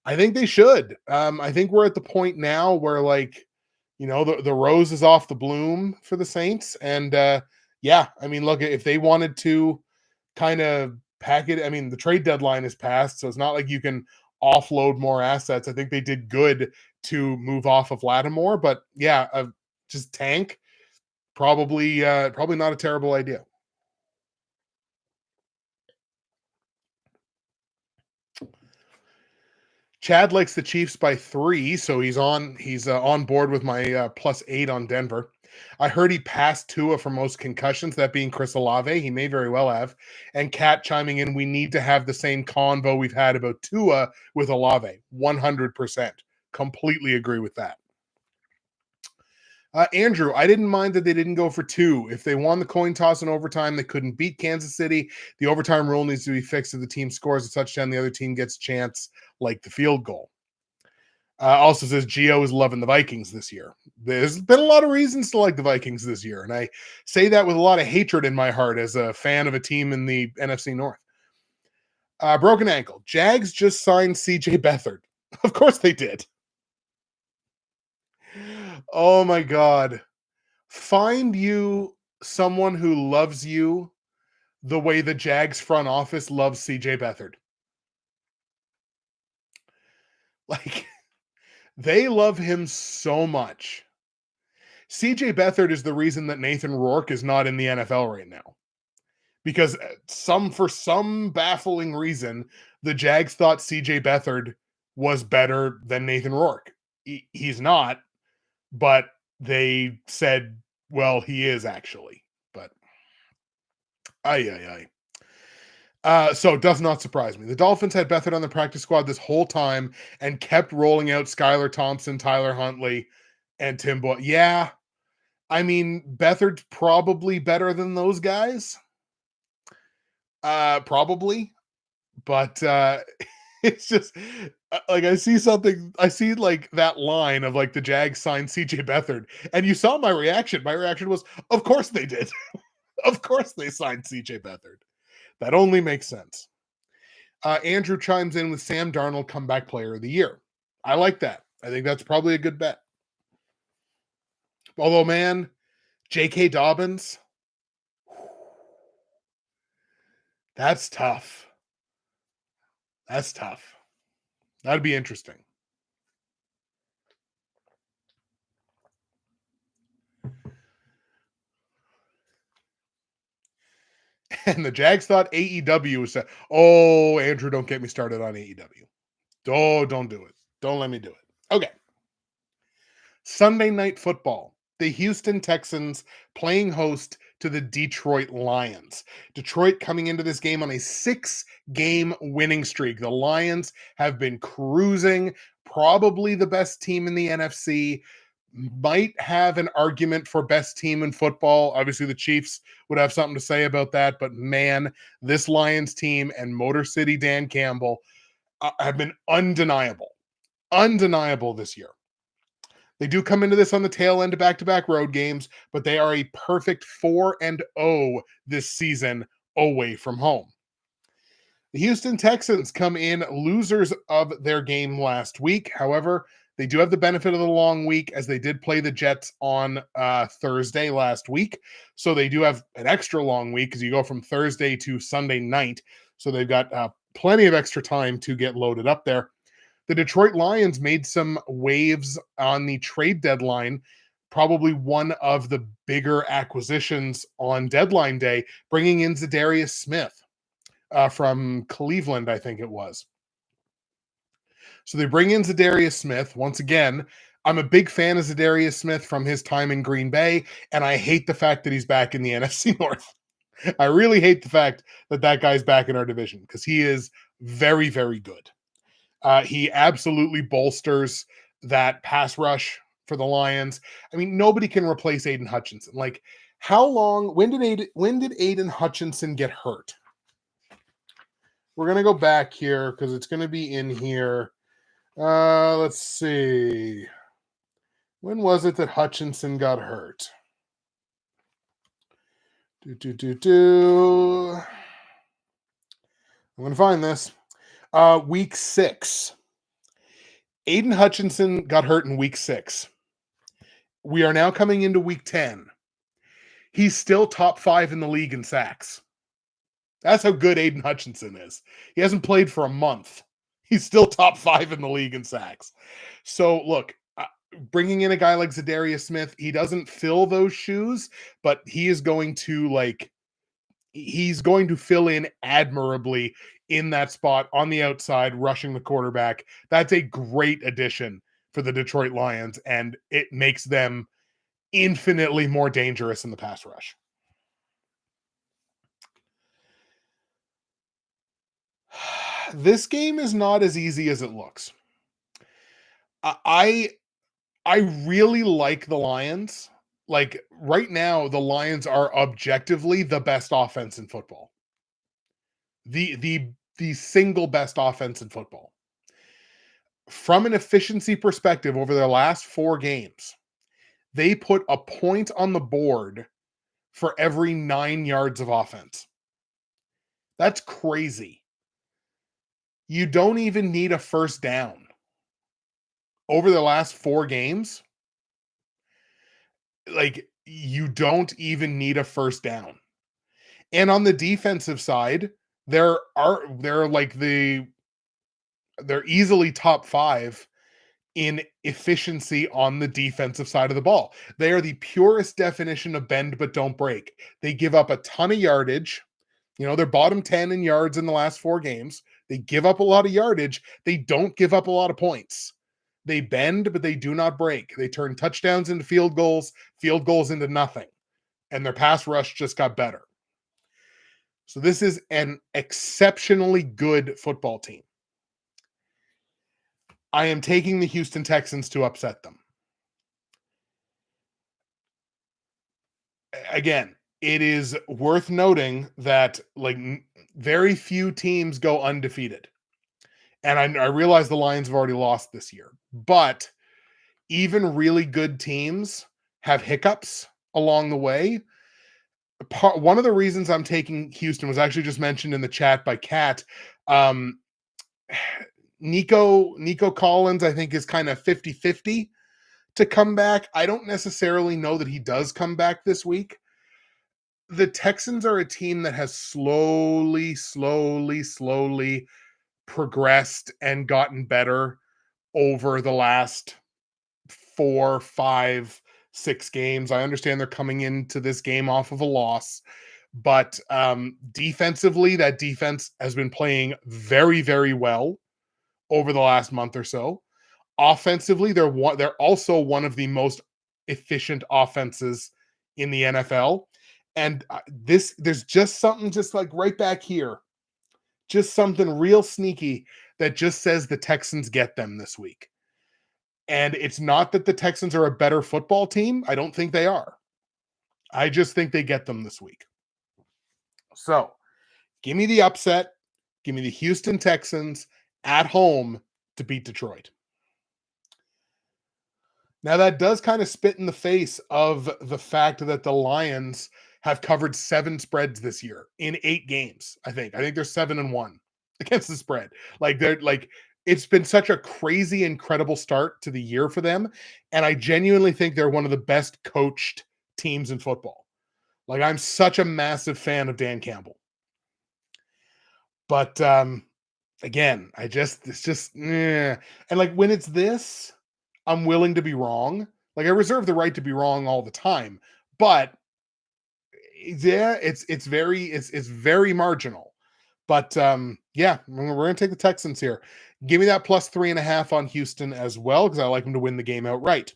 I think they should. I think we're at the point now where, the rose is off the bloom for the Saints. And, yeah, I mean, look, if they wanted to kind of pack it, I mean, the trade deadline is passed, so it's not like you can offload more assets. I think they did good to move off of Lattimore, but yeah, just tank, probably not a terrible idea. Chad likes the Chiefs by 3, so he's on board with my +8 on Denver. I heard he passed Tua for most concussions, that being Chris Olave. He may very well have. And Kat chiming in, we need to have the same convo we've had about Tua with Olave. 100%. Completely agree with that. Andrew, I didn't mind that they didn't go for 2. If they won the coin toss in overtime, they couldn't beat Kansas City. The overtime rule needs to be fixed. If the team scores a touchdown, the other team gets a chance, like the field goal. Also says Gio is loving the Vikings this year. There's been a lot of reasons to like the Vikings this year, and I say that with a lot of hatred in my heart as a fan of a team in the NFC North. Broken ankle. Jags just signed CJ Beathard. Of course they did. Oh my God. Find you someone who loves you the way the Jags front office loves CJ Beathard. Like, they love him so much. CJ Beathard is the reason that Nathan Rourke is not in the NFL right now. Because for some baffling reason, the Jags thought CJ Beathard was better than Nathan Rourke. He's not, but they said, well, he is actually. But so it does not surprise me. The Dolphins had Beathard on the practice squad this whole time and kept rolling out Skylar Thompson, Tyler Huntley, and Tim Boyle. Yeah, I mean, Beathard's probably better than those guys. Probably. But it's just like I see like that line of like the Jags signed CJ Beathard, and you saw my reaction. My reaction was, of course they did. Of course they signed CJ Beathard. That only makes sense. Andrew chimes in with Sam Darnold comeback player of the year. I like that. I think that's probably a good bet. Although, man, J.K. Dobbins, that's tough. That's tough. That'd be interesting. And the Jags thought AEW was said, oh, Andrew, don't get me started on AEW. Oh, don't do it. Don't let me do it. Okay. Sunday Night Football. The Houston Texans playing host to the Detroit Lions. Detroit coming into this game on a 6-game winning streak. The Lions have been cruising, probably the best team in the NFC. Might have an argument for best team in football. Obviously, the Chiefs would have something to say about that. But man, this Lions team and Motor City Dan Campbell have been undeniable this year. They do come into this on the tail end of back-to-back road games, but they are a perfect 4-0 this season away from home. The Houston Texans come in losers of their game last week. However, they do have the benefit of the long week as they did play the Jets on Thursday last week. So they do have an extra long week because you go from Thursday to Sunday night. So they've got plenty of extra time to get loaded up there. The Detroit Lions made some waves on the trade deadline, probably one of the bigger acquisitions on deadline day, bringing in Zadarius Smith from Cleveland, I think it was. So they bring in Zadarius Smith. Once again, I'm a big fan of Zadarius Smith from his time in Green Bay, and I hate the fact that he's back in the NFC North. I really hate the fact that guy's back in our division because he is very, very good. He absolutely bolsters that pass rush for the Lions. I mean, nobody can replace Aiden Hutchinson. Like, when did Aiden Hutchinson get hurt? We're going to go back here because it's going to be in here. Let's see. When was it that Hutchinson got hurt? I'm going to find this. Week 6. Aiden Hutchinson got hurt in week 6. We are now coming into week 10. He's still top 5 in the league in sacks. That's how good Aiden Hutchinson is. He hasn't played for a month. He's still top 5 in the league in sacks. So look, bringing in a guy like Zadarius Smith, he doesn't fill those shoes, but he is going to he's going to fill in admirably in that spot on the outside, rushing the quarterback. That's a great addition for the Detroit Lions, and it makes them infinitely more dangerous in the pass rush. This game is not as easy as it looks. I I really like the Lions. Like right now, the Lions are objectively the best offense in football. The single best offense in football. From an efficiency perspective, over their last 4 games, they put a point on the board for every 9 yards of offense. That's crazy. You don't even need a first down. Over the last 4 games, like you don't even need a first down. And on the defensive side, they're like they're easily top 5 in efficiency on the defensive side of the ball. They are the purest definition of bend but don't break. They give up a ton of yardage. You know, they're bottom 10 in yards in the last 4 games. They give up a lot of yardage. They don't give up a lot of points. They bend, but they do not break. They turn touchdowns into field goals into nothing. And their pass rush just got better. So this is an exceptionally good football team. I am taking the Houston Texans to upset them. Again, it is worth noting that like very few teams go undefeated. And I realize the Lions have already lost this year, but even really good teams have hiccups along the way. One of the reasons I'm taking Houston was actually just mentioned in the chat by Kat. Nico Collins, I think, is kind of 50-50 to come back. I don't necessarily know that he does come back this week. The Texans are a team that has slowly progressed and gotten better over the last 4, 5, 6 games. I understand they're coming into this game off of a loss, but defensively, that defense has been playing very, very well over the last month or so. Offensively, they're also one of the most efficient offenses in the NFL. And there's just something just like right back here, just something real sneaky that just says the Texans get them this week. And it's not that the Texans are a better football team. I don't think they are. I just think they get them this week. So give me the upset. Give me the Houston Texans at home to beat Detroit. Now, that does kind of spit in the face of the fact that the Lions have covered 7 spreads this year in 8 games. I think they're 7-1 against the spread. It's been such a crazy, incredible start to the year for them. And I genuinely think they're one of the best coached teams in football. Like, I'm such a massive fan of Dan Campbell. But again, it's just, and like when it's this, I'm willing to be wrong. Like, I reserve the right to be wrong all the time, but yeah, it's very marginal. But yeah, we're gonna take the Texans here. Give me that plus 3.5 on Houston as well, because I like them to win the game outright.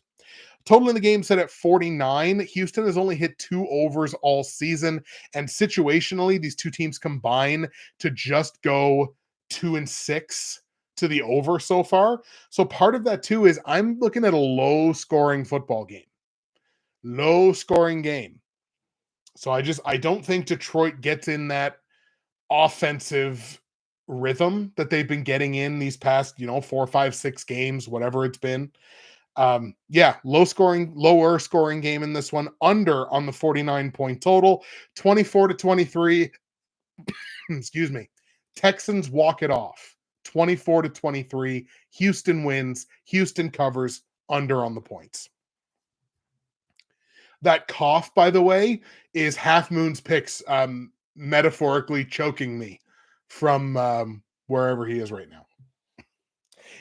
Total in the game set at 49. Houston has only hit 2 overs all season, and situationally, these two teams combine to just go 2-6 to the over so far. So part of that too is I'm looking at a low-scoring football game. Low-scoring game. So I don't think Detroit gets in that offensive rhythm that they've been getting in these past, 4, 5, 6 games, whatever it's been. Yeah, lower scoring game in this one, under on the 49-point total, 24-23. Excuse me. Texans walk it off, 24-23. Houston wins. Houston covers, under on the points. That cough, by the way, is Half Moon's picks metaphorically choking me from wherever he is right now.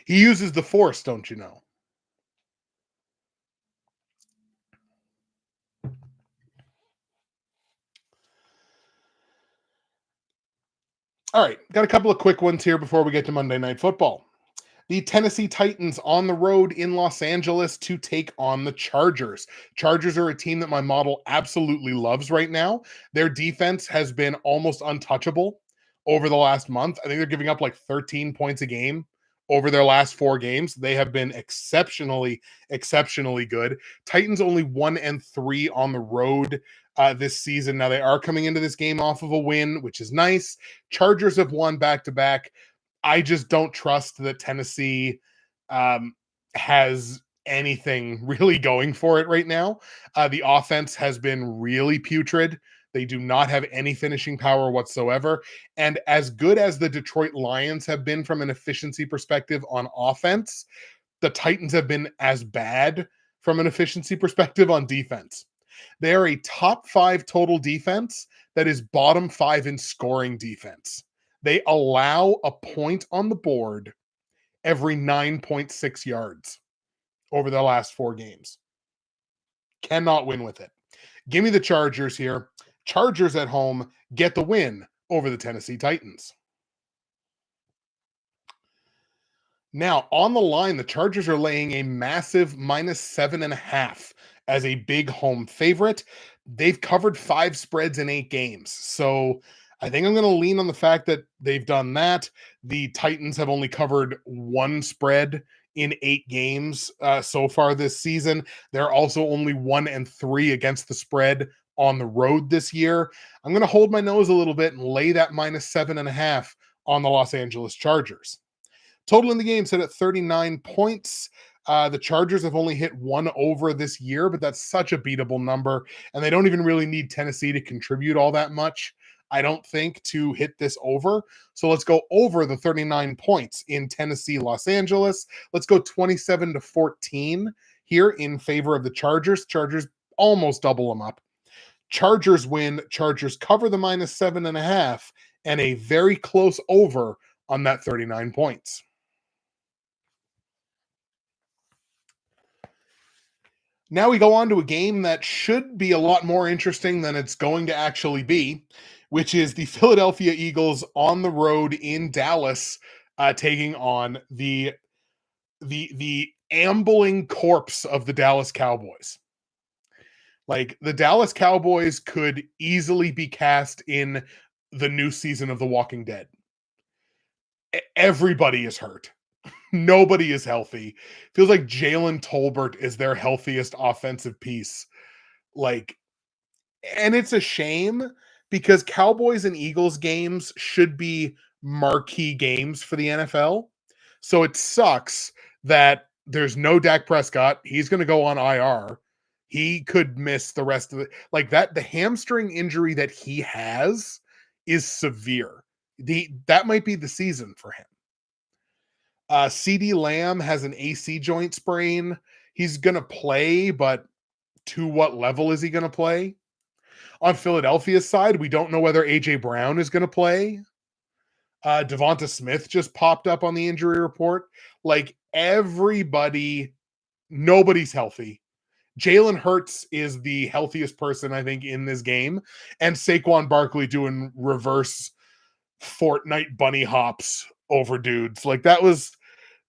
He uses the Force, don't you know? All right, got a couple of quick ones here before we get to Monday Night Football. The Tennessee Titans on the road in Los Angeles to take on the Chargers. Chargers are a team that my model absolutely loves right now. Their defense has been almost untouchable over the last month. I think they're giving up like 13 points a game over their last 4 games. They have been exceptionally good. Titans only 1-3 on the road this season. Now they are coming into this game off of a win, which is nice. Chargers have won back to back. I just don't trust that Tennessee has anything really going for it right now. The offense has been really putrid. They do not have any finishing power whatsoever. And as good as the Detroit Lions have been from an efficiency perspective on offense, the Titans have been as bad from an efficiency perspective on defense. They are a top 5 total defense that is bottom 5 in scoring defense. They allow a point on the board every 9.6 yards over the last 4 games. Cannot win with it. Give me the Chargers here. Chargers at home get the win over the Tennessee Titans. Now, on the line, the Chargers are laying a massive -7.5 as a big home favorite. They've covered 5 spreads in 8 games. So I think I'm going to lean on the fact that they've done that. The Titans have only covered 1 spread in 8 games so far this season. They're also only 1-3 against the spread on the road this year. I'm going to hold my nose a little bit and lay that -7.5 on the Los Angeles Chargers. Total in the game set at 39 points. The Chargers have only hit 1 over this year, but that's such a beatable number. And they don't even really need Tennessee to contribute all that much, I don't think, to hit this over. So let's go over the 39 points in Tennessee, Los Angeles. Let's go 27-14 here in favor of the Chargers. Chargers almost double them up. Chargers win. Chargers cover the -7.5 and a very close over on that 39 points. Now we go on to a game that should be a lot more interesting than it's going to actually be, which is the Philadelphia Eagles on the road in Dallas, taking on the ambling corpse of the Dallas Cowboys. Like, the Dallas Cowboys could easily be cast in the new season of The Walking Dead. Everybody is hurt. Nobody is healthy. Feels like Jalen Tolbert is their healthiest offensive piece. Like, and it's a shame because Cowboys and Eagles games should be marquee games for the NFL. So it sucks that there's no Dak Prescott. He's going to go on IR. He could miss the rest of it. Like that, the hamstring injury that he has is severe. That might be the season for him. CD Lamb has an AC joint sprain. He's going to play, but to what level is he going to play? On Philadelphia's side, we don't know whether AJ Brown is going to play. Devonta Smith just popped up on the injury report. Like everybody, nobody's healthy. Jalen Hurts is the healthiest person, I think, in this game. And Saquon Barkley doing reverse Fortnite bunny hops over dudes. Like that was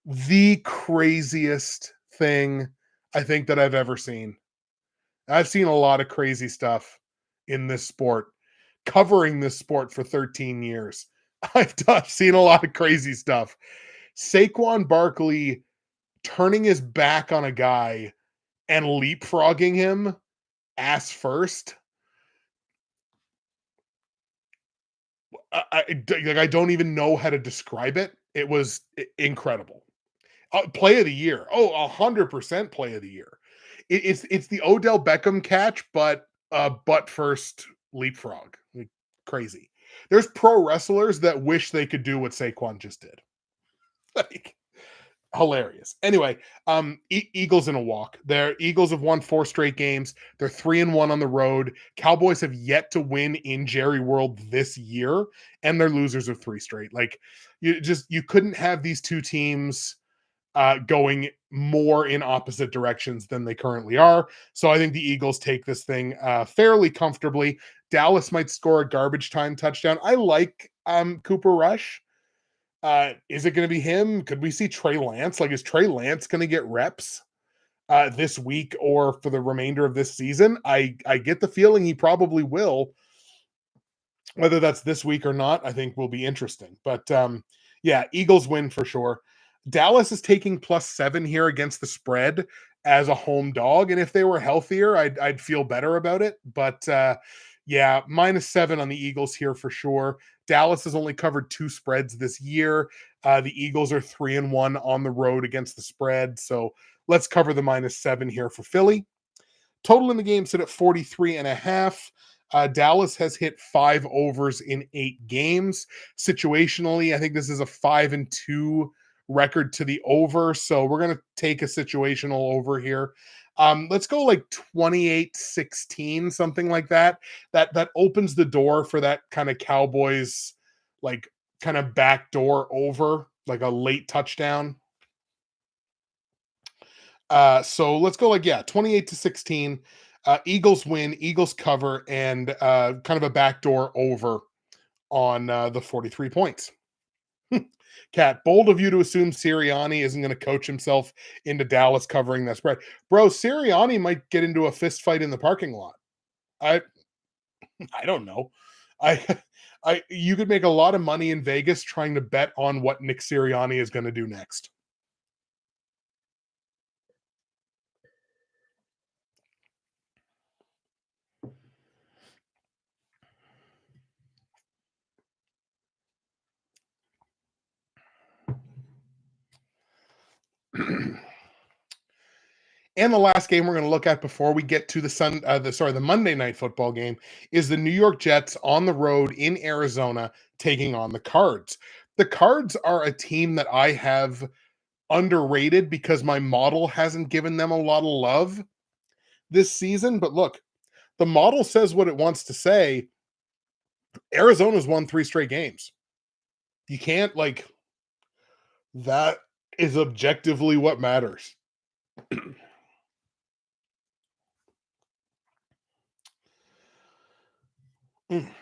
the craziest thing I think that I've ever seen. I've seen a lot of crazy stuff in this sport, covering this sport for 13 years. I've seen a lot of crazy stuff. Saquon Barkley turning his back on a guy and leapfrogging him ass first. I don't even know how to describe it. It was incredible. Play of the year. 100% play of the year. It's the Odell Beckham catch, but butt first leapfrog. Like, crazy. There's pro wrestlers that wish they could do what Saquon just did. Like, hilarious. Anyway, Eagles in a walk. Their Eagles have won 4 straight games. They're 3-1 on the road. Cowboys have yet to win in Jerry World this year, and they're losers of 3 straight. Like, you couldn't have these two teams going more in opposite directions than they currently are. So I think the Eagles take this thing fairly comfortably. Dallas might score a garbage time touchdown. I like Cooper Rush. Is it going to be him? Could we see Trey Lance? Like, is Trey Lance going to get reps this week or for the remainder of this season? I get the feeling he probably will. Whether that's this week or not, I think will be interesting. But yeah, Eagles win for sure. Dallas is taking +7 here against the spread as a home dog, and if they were healthier, I'd feel better about it. But yeah, -7 on the Eagles here for sure. Dallas has only covered 2 spreads this year. The Eagles are 3-1 on the road against the spread, so let's cover the -7 here for Philly. Total in the game sit at 43.5. Dallas has hit 5 overs in 8 games. Situationally, I think this is a 5-2 record to the over. So we're going to take a situational over here. Let's go like 28-16, something like that. That opens the door for that kind of Cowboys, like kind of backdoor over, like a late touchdown. So let's go like, yeah, 28-16. Eagles win, Eagles cover, and kind of a backdoor over on the 43 points. Cat, bold of you to assume Sirianni isn't going to coach himself into Dallas covering that spread. Bro, Sirianni might get into a fist fight in the parking lot. I I don't know. I you could make a lot of money in Vegas trying to bet on what Nick Sirianni is going to do next. And the last game we're going to look at before we get to the Monday night football game is the New York Jets on the road in Arizona taking on the Cards. The Cards are a team that I have underrated because my model hasn't given them a lot of love this season. But look, the model says what it wants to say. Arizona's won 3 straight games. You can't, like, that is objectively what matters. Mm.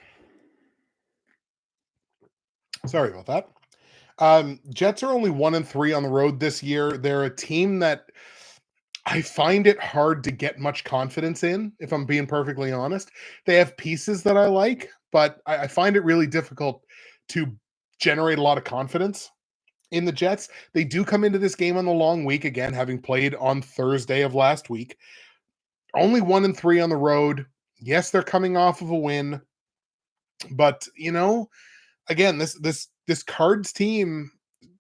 Sorry about that. Jets are only 1-3 on the road this year. They're a team that I find it hard to get much confidence in, if I'm being perfectly honest. They have pieces that I like, but I find it really difficult to generate a lot of confidence in the Jets. They do come into this game on the long week again, having played on Thursday of last week. Only 1-3 on the road. Yes, they're coming off of a win, but again, this Cards team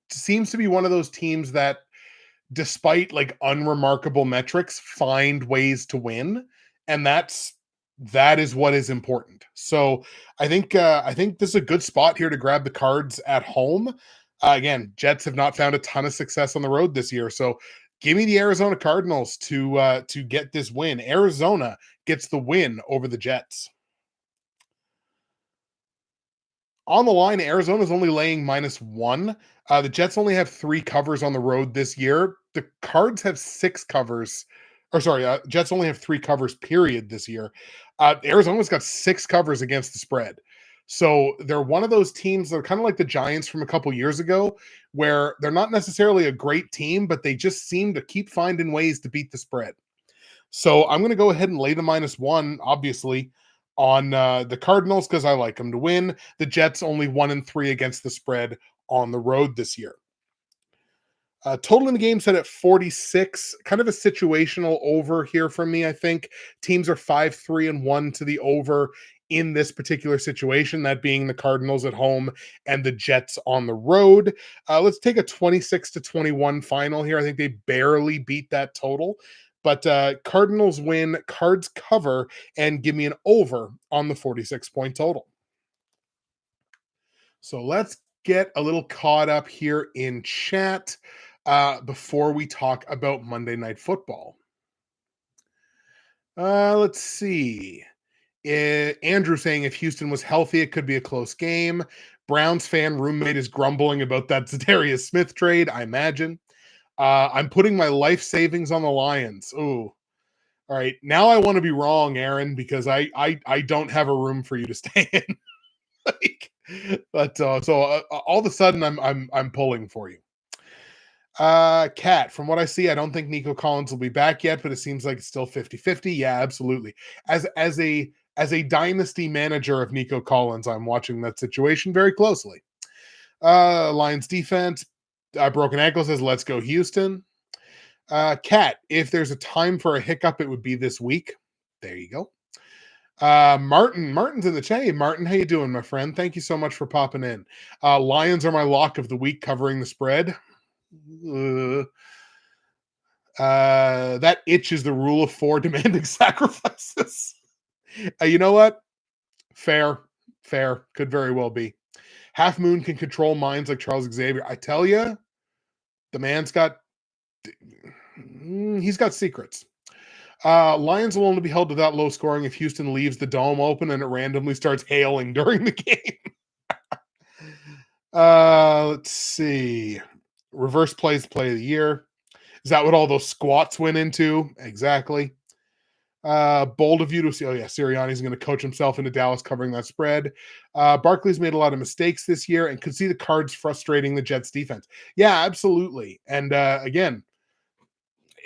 seems to be one of those teams that, despite like unremarkable metrics, find ways to win, and that is what is important. So I think this is a good spot here to grab the Cards at home. Again, Jets have not found a ton of success on the road this year, so give me the Arizona Cardinals to get this win. Arizona gets the win over the Jets. On the line, Arizona's only laying -1. The Jets only have 3 covers on the road this year. The Cards have 6 covers, or sorry, Jets only have 3 covers, period, this year. Arizona's got 6 covers against the spread. So they're one of those teams that are kind of like the Giants from a couple years ago, where they're not necessarily a great team, but they just seem to keep finding ways to beat the spread. So I'm going to go ahead and lay the -1, obviously, on the Cardinals because I like them to win. The Jets only 1-3 against the spread on the road this year. Total in the game set at 46. Kind of a situational over here for me, I think. Teams are 5-3-1 to the over in this particular situation, that being the Cardinals at home and the Jets on the road. Let's take a 26-21 final here. I think they barely beat that total. But Cardinals win, Cards cover, and give me an over on the 46-point total. So let's get a little caught up here in chat before we talk about Monday Night Football. Let's see. Andrew saying if Houston was healthy, it could be a close game. Browns fan roommate is grumbling about that Zadarius Smith trade, I imagine. I'm putting my life savings on the Lions. Ooh. All right. Now I want to be wrong, Aaron, because I don't have a room for you to stay in. Like, But all of a sudden, I'm pulling for you. Cat, from what I see, I don't think Nico Collins will be back yet, but it seems like it's still 50-50. Yeah, absolutely. As a dynasty manager of Nico Collins, I'm watching that situation very closely. Lions defense, broken ankle says, let's go Houston. Cat, if there's a time for a hiccup, it would be this week. There you go. Martin's in the chat. Hey, Martin, how you doing, my friend? Thank you so much for popping in. Lions are my lock of the week, covering the spread. That itch is the rule of 4 demanding sacrifices. You know what? Fair. Could very well be. Half Moon can control minds like Charles Xavier. I tell you, the man's got he's got secrets. Lions will only be held to that low scoring if Houston leaves the dome open and it randomly starts hailing during the game. Let's see. Reverse plays play of the year. Is that what all those squats went into? Exactly. Bold of you to see. Oh, yeah. Sirianni's going to coach himself into Dallas covering that spread. Barkley's made a lot of mistakes this year and could see the Cards frustrating the Jets defense. Yeah, absolutely. And again,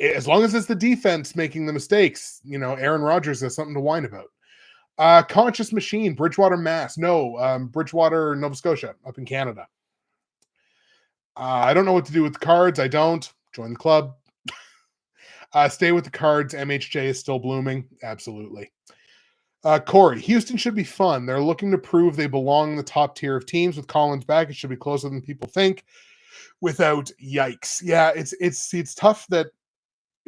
as long as it's the defense making the mistakes, Aaron Rodgers has something to whine about. Conscious Machine, Bridgewater, Mass. No, Bridgewater, Nova Scotia, up in Canada. I don't know what to do with the Cards. I don't. Join the club. Stay with the Cards. MHJ is still blooming. Absolutely. Corey, Houston should be fun. They're looking to prove they belong in the top tier of teams. With Collins back, it should be closer than people think. Without, yikes. Yeah, it's tough that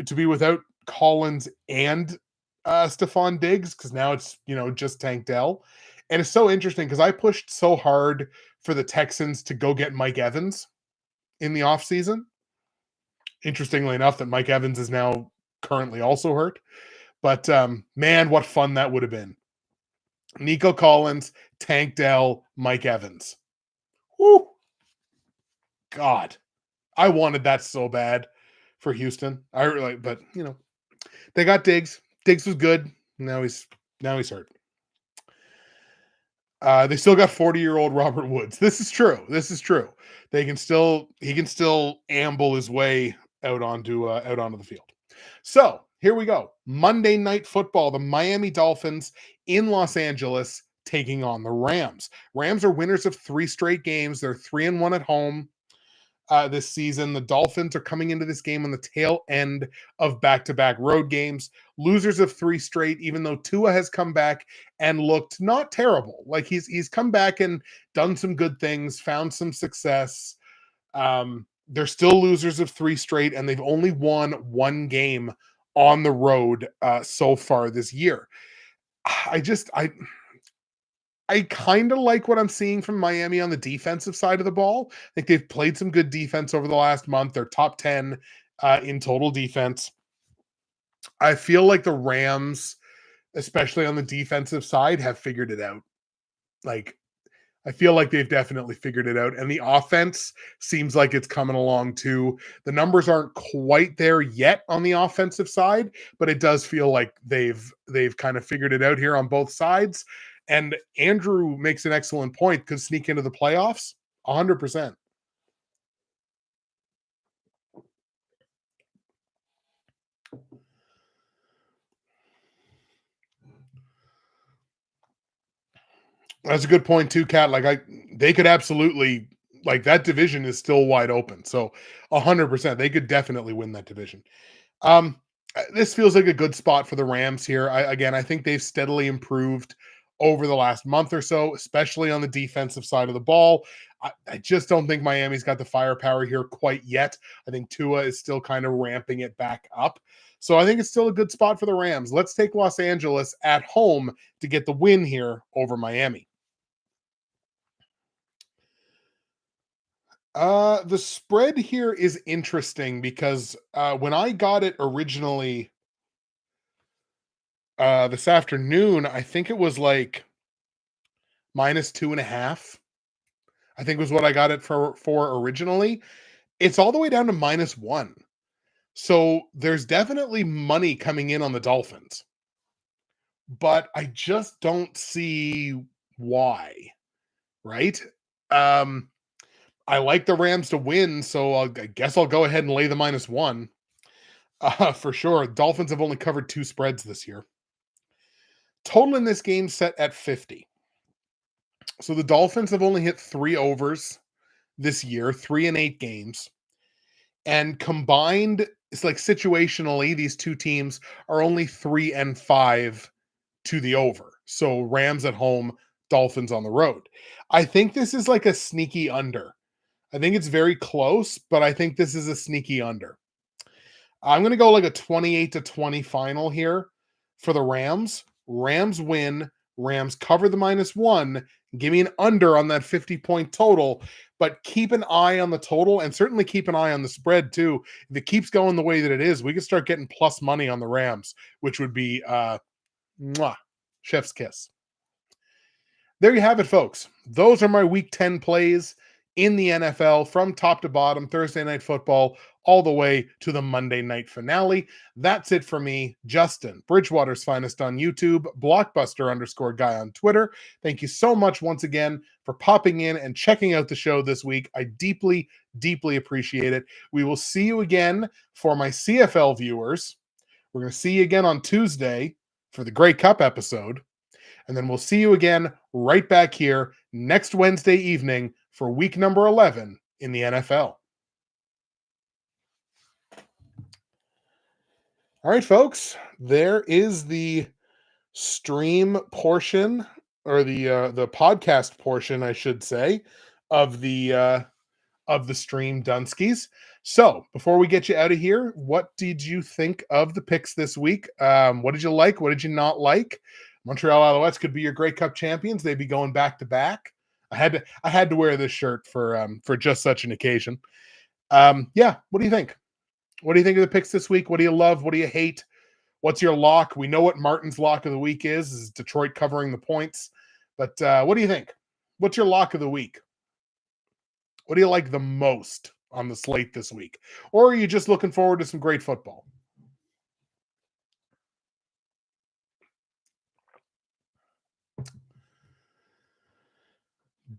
to be without Collins and Stephon Diggs, because now it's just Tank Dell. And it's so interesting because I pushed so hard for the Texans to go get Mike Evans in the offseason. Interestingly enough, that Mike Evans is now currently also hurt. But man, what fun that would have been. Nico Collins, Tank Dell, Mike Evans. Woo! God, I wanted that so bad for Houston. But they got Diggs. Diggs was good. Now he's hurt. They still got 40-year-old Robert Woods. This is true. He can still amble his way out onto the field. So here we go. Monday Night Football. The Miami Dolphins in Los Angeles taking on the Rams. Rams are winners of 3 straight games. They're 3-1 at home this season. The Dolphins are coming into this game on the tail end of back-to-back road games. Losers of 3 straight, even though Tua has come back and looked not terrible. Like he's come back and done some good things, found some success. They're still losers of 3 straight, and they've only won 1 game on the road so far this year. I kind of like what I'm seeing from Miami on the defensive side of the ball. I think they've played some good defense over the last month. They're top 10 in total defense. I feel like the Rams, especially on the defensive side, have figured it out. Like, I feel like they've definitely figured it out. And the offense seems like it's coming along too. The numbers aren't quite there yet on the offensive side, but it does feel like they've kind of figured it out here on both sides. And Andrew makes an excellent point. Could sneak into the playoffs 100%. That's a good point too, Kat. They could absolutely, that division is still wide open. So 100%, they could definitely win that division. This feels like a good spot for the Rams here. I think they've steadily improved over the last month or so, especially on the defensive side of the ball. I just don't think Miami's got the firepower here quite yet. I think Tua is still kind of ramping it back up. So I think it's still a good spot for the Rams. Let's take Los Angeles at home to get the win here over Miami. The spread here is interesting because when I got it originally this afternoon, I think it was like -2.5. I think was what I got it for originally. It's all the way down to -1. So there's definitely money coming in on the Dolphins, but I just don't see why. right? Um, I like the Rams to win, so I guess I'll go ahead and lay the -1 for sure. Dolphins have only covered 2 spreads this year. Total in this game set at 50. So the Dolphins have only hit 3 overs this year, 3 in 8 games. And combined, it's like situationally, these two teams are only 3 and 5 to the over. So Rams at home, Dolphins on the road. I think this is like a sneaky under. I think it's very close, but I think this is a sneaky under. I'm going to go like a 28-20 final here for the Rams. Rams win. Rams cover the -1. Give me an under on that 50-point total, but keep an eye on the total and certainly keep an eye on the spread too. If it keeps going the way that it is, we can start getting plus money on the Rams, which would be mwah, chef's kiss. There you have it, folks. Those are my week 10 plays in the NFL from top to bottom, Thursday night football, all the way to the Monday night finale. That's it for me, Justin, Bridgewater's Finest on YouTube, Blockbuster_guy on Twitter. Thank you so much once again for popping in and checking out the show this week. I deeply, deeply appreciate it. We will see you again for my CFL viewers. We're going to see you again on Tuesday for the Grey Cup episode. And then we'll see you again right back here next Wednesday evening for week number 11 in the NFL. All right, folks, there is the stream portion, or the podcast portion, I should say, of the stream Dunskies. So before we get you out of here, what did you think of the picks this week? What did you like? What did you not like? Montreal Alouettes could be your Grey Cup champions. They'd be going back to back. I had to wear this shirt for just such an occasion. Yeah, what do you think? What do you think of the picks this week? What do you love? What do you hate? What's your lock? We know what Martin's lock of the week is Detroit covering the points. But what do you think? What's your lock of the week? What do you like the most on the slate this week? Or are you just looking forward to some great football?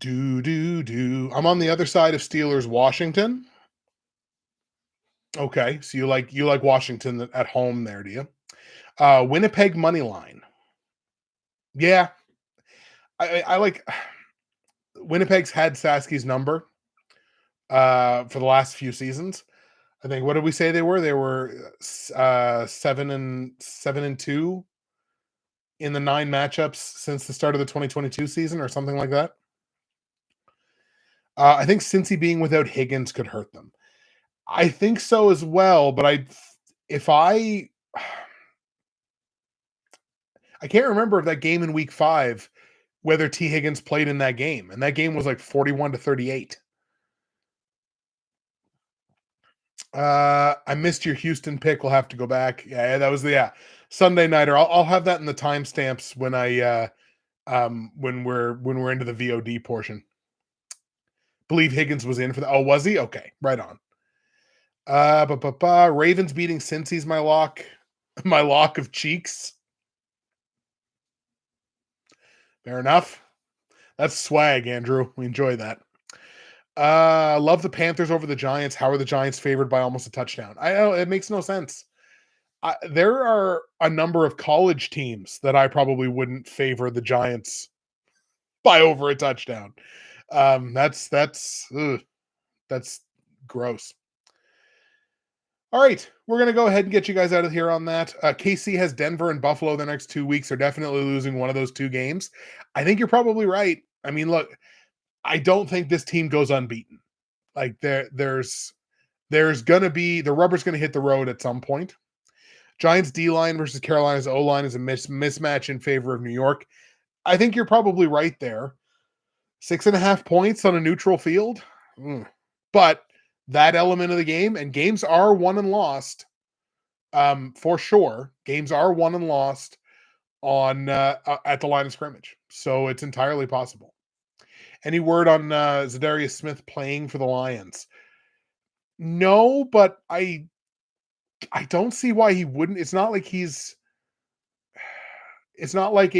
I'm on the other side of Steelers Washington. Okay, so you like Washington at home there, do you? Winnipeg money line. Yeah, I like Winnipeg's had Sasky's number for the last few seasons. I think, what did we say they were? They were 7-2 in the 9 matchups since the start of the 2022 season, or something like that. I think Cincy being without Higgins could hurt them. I think so as well, but I can't remember if that game in week 5 whether T. Higgins played in that game, and that game was like 41-38. I missed your Houston pick. We'll have to go back. Yeah, that was the Sunday nighter. I'll have that in the timestamps when when we're into the VOD portion. Believe Higgins was in for the. Oh, was he? Okay, right on. Ravens beating Cincy's my lock. My lock of cheeks. Fair enough. That's swag, Andrew. We enjoy that. Love the Panthers over the Giants. How are the Giants favored by almost a touchdown? I know it makes no sense. There are a number of college teams that I probably wouldn't favor the Giants by over a touchdown. That's gross. All right, we're going to go ahead and get you guys out of here on that. KC has Denver and Buffalo the next 2 weeks. They're definitely losing one of those 2 games. I think you're probably right. I mean, look, I don't think this team goes unbeaten. Like there's going to be, the rubber's going to hit the road at some point. Giants D-line versus Carolina's O-line is a mismatch in favor of New York. I think you're probably right there. 6.5 points on a neutral field. But that element of the game, and games are won and lost, for sure. Games are won and lost on at the line of scrimmage, so it's entirely possible. Any word on Zadarius Smith playing for the Lions? No, but I don't see why he wouldn't. It's not like a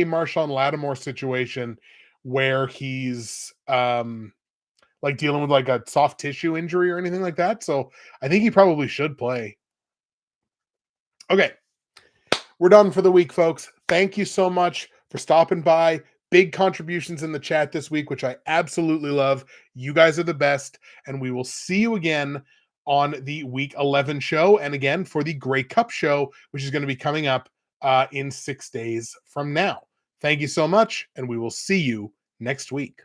Marshawn Lattimore situation where he's like dealing with like a soft tissue injury or anything like that. So I think he probably should play. Okay, we're done for the week, folks. Thank you so much for stopping by. Big contributions in the chat this week, which I absolutely love. You guys are the best, and we will see you again on the week 11 show, and again for the Grey Cup show, which is going to be coming up in 6 days from now. Thank you so much, and we will see you next week.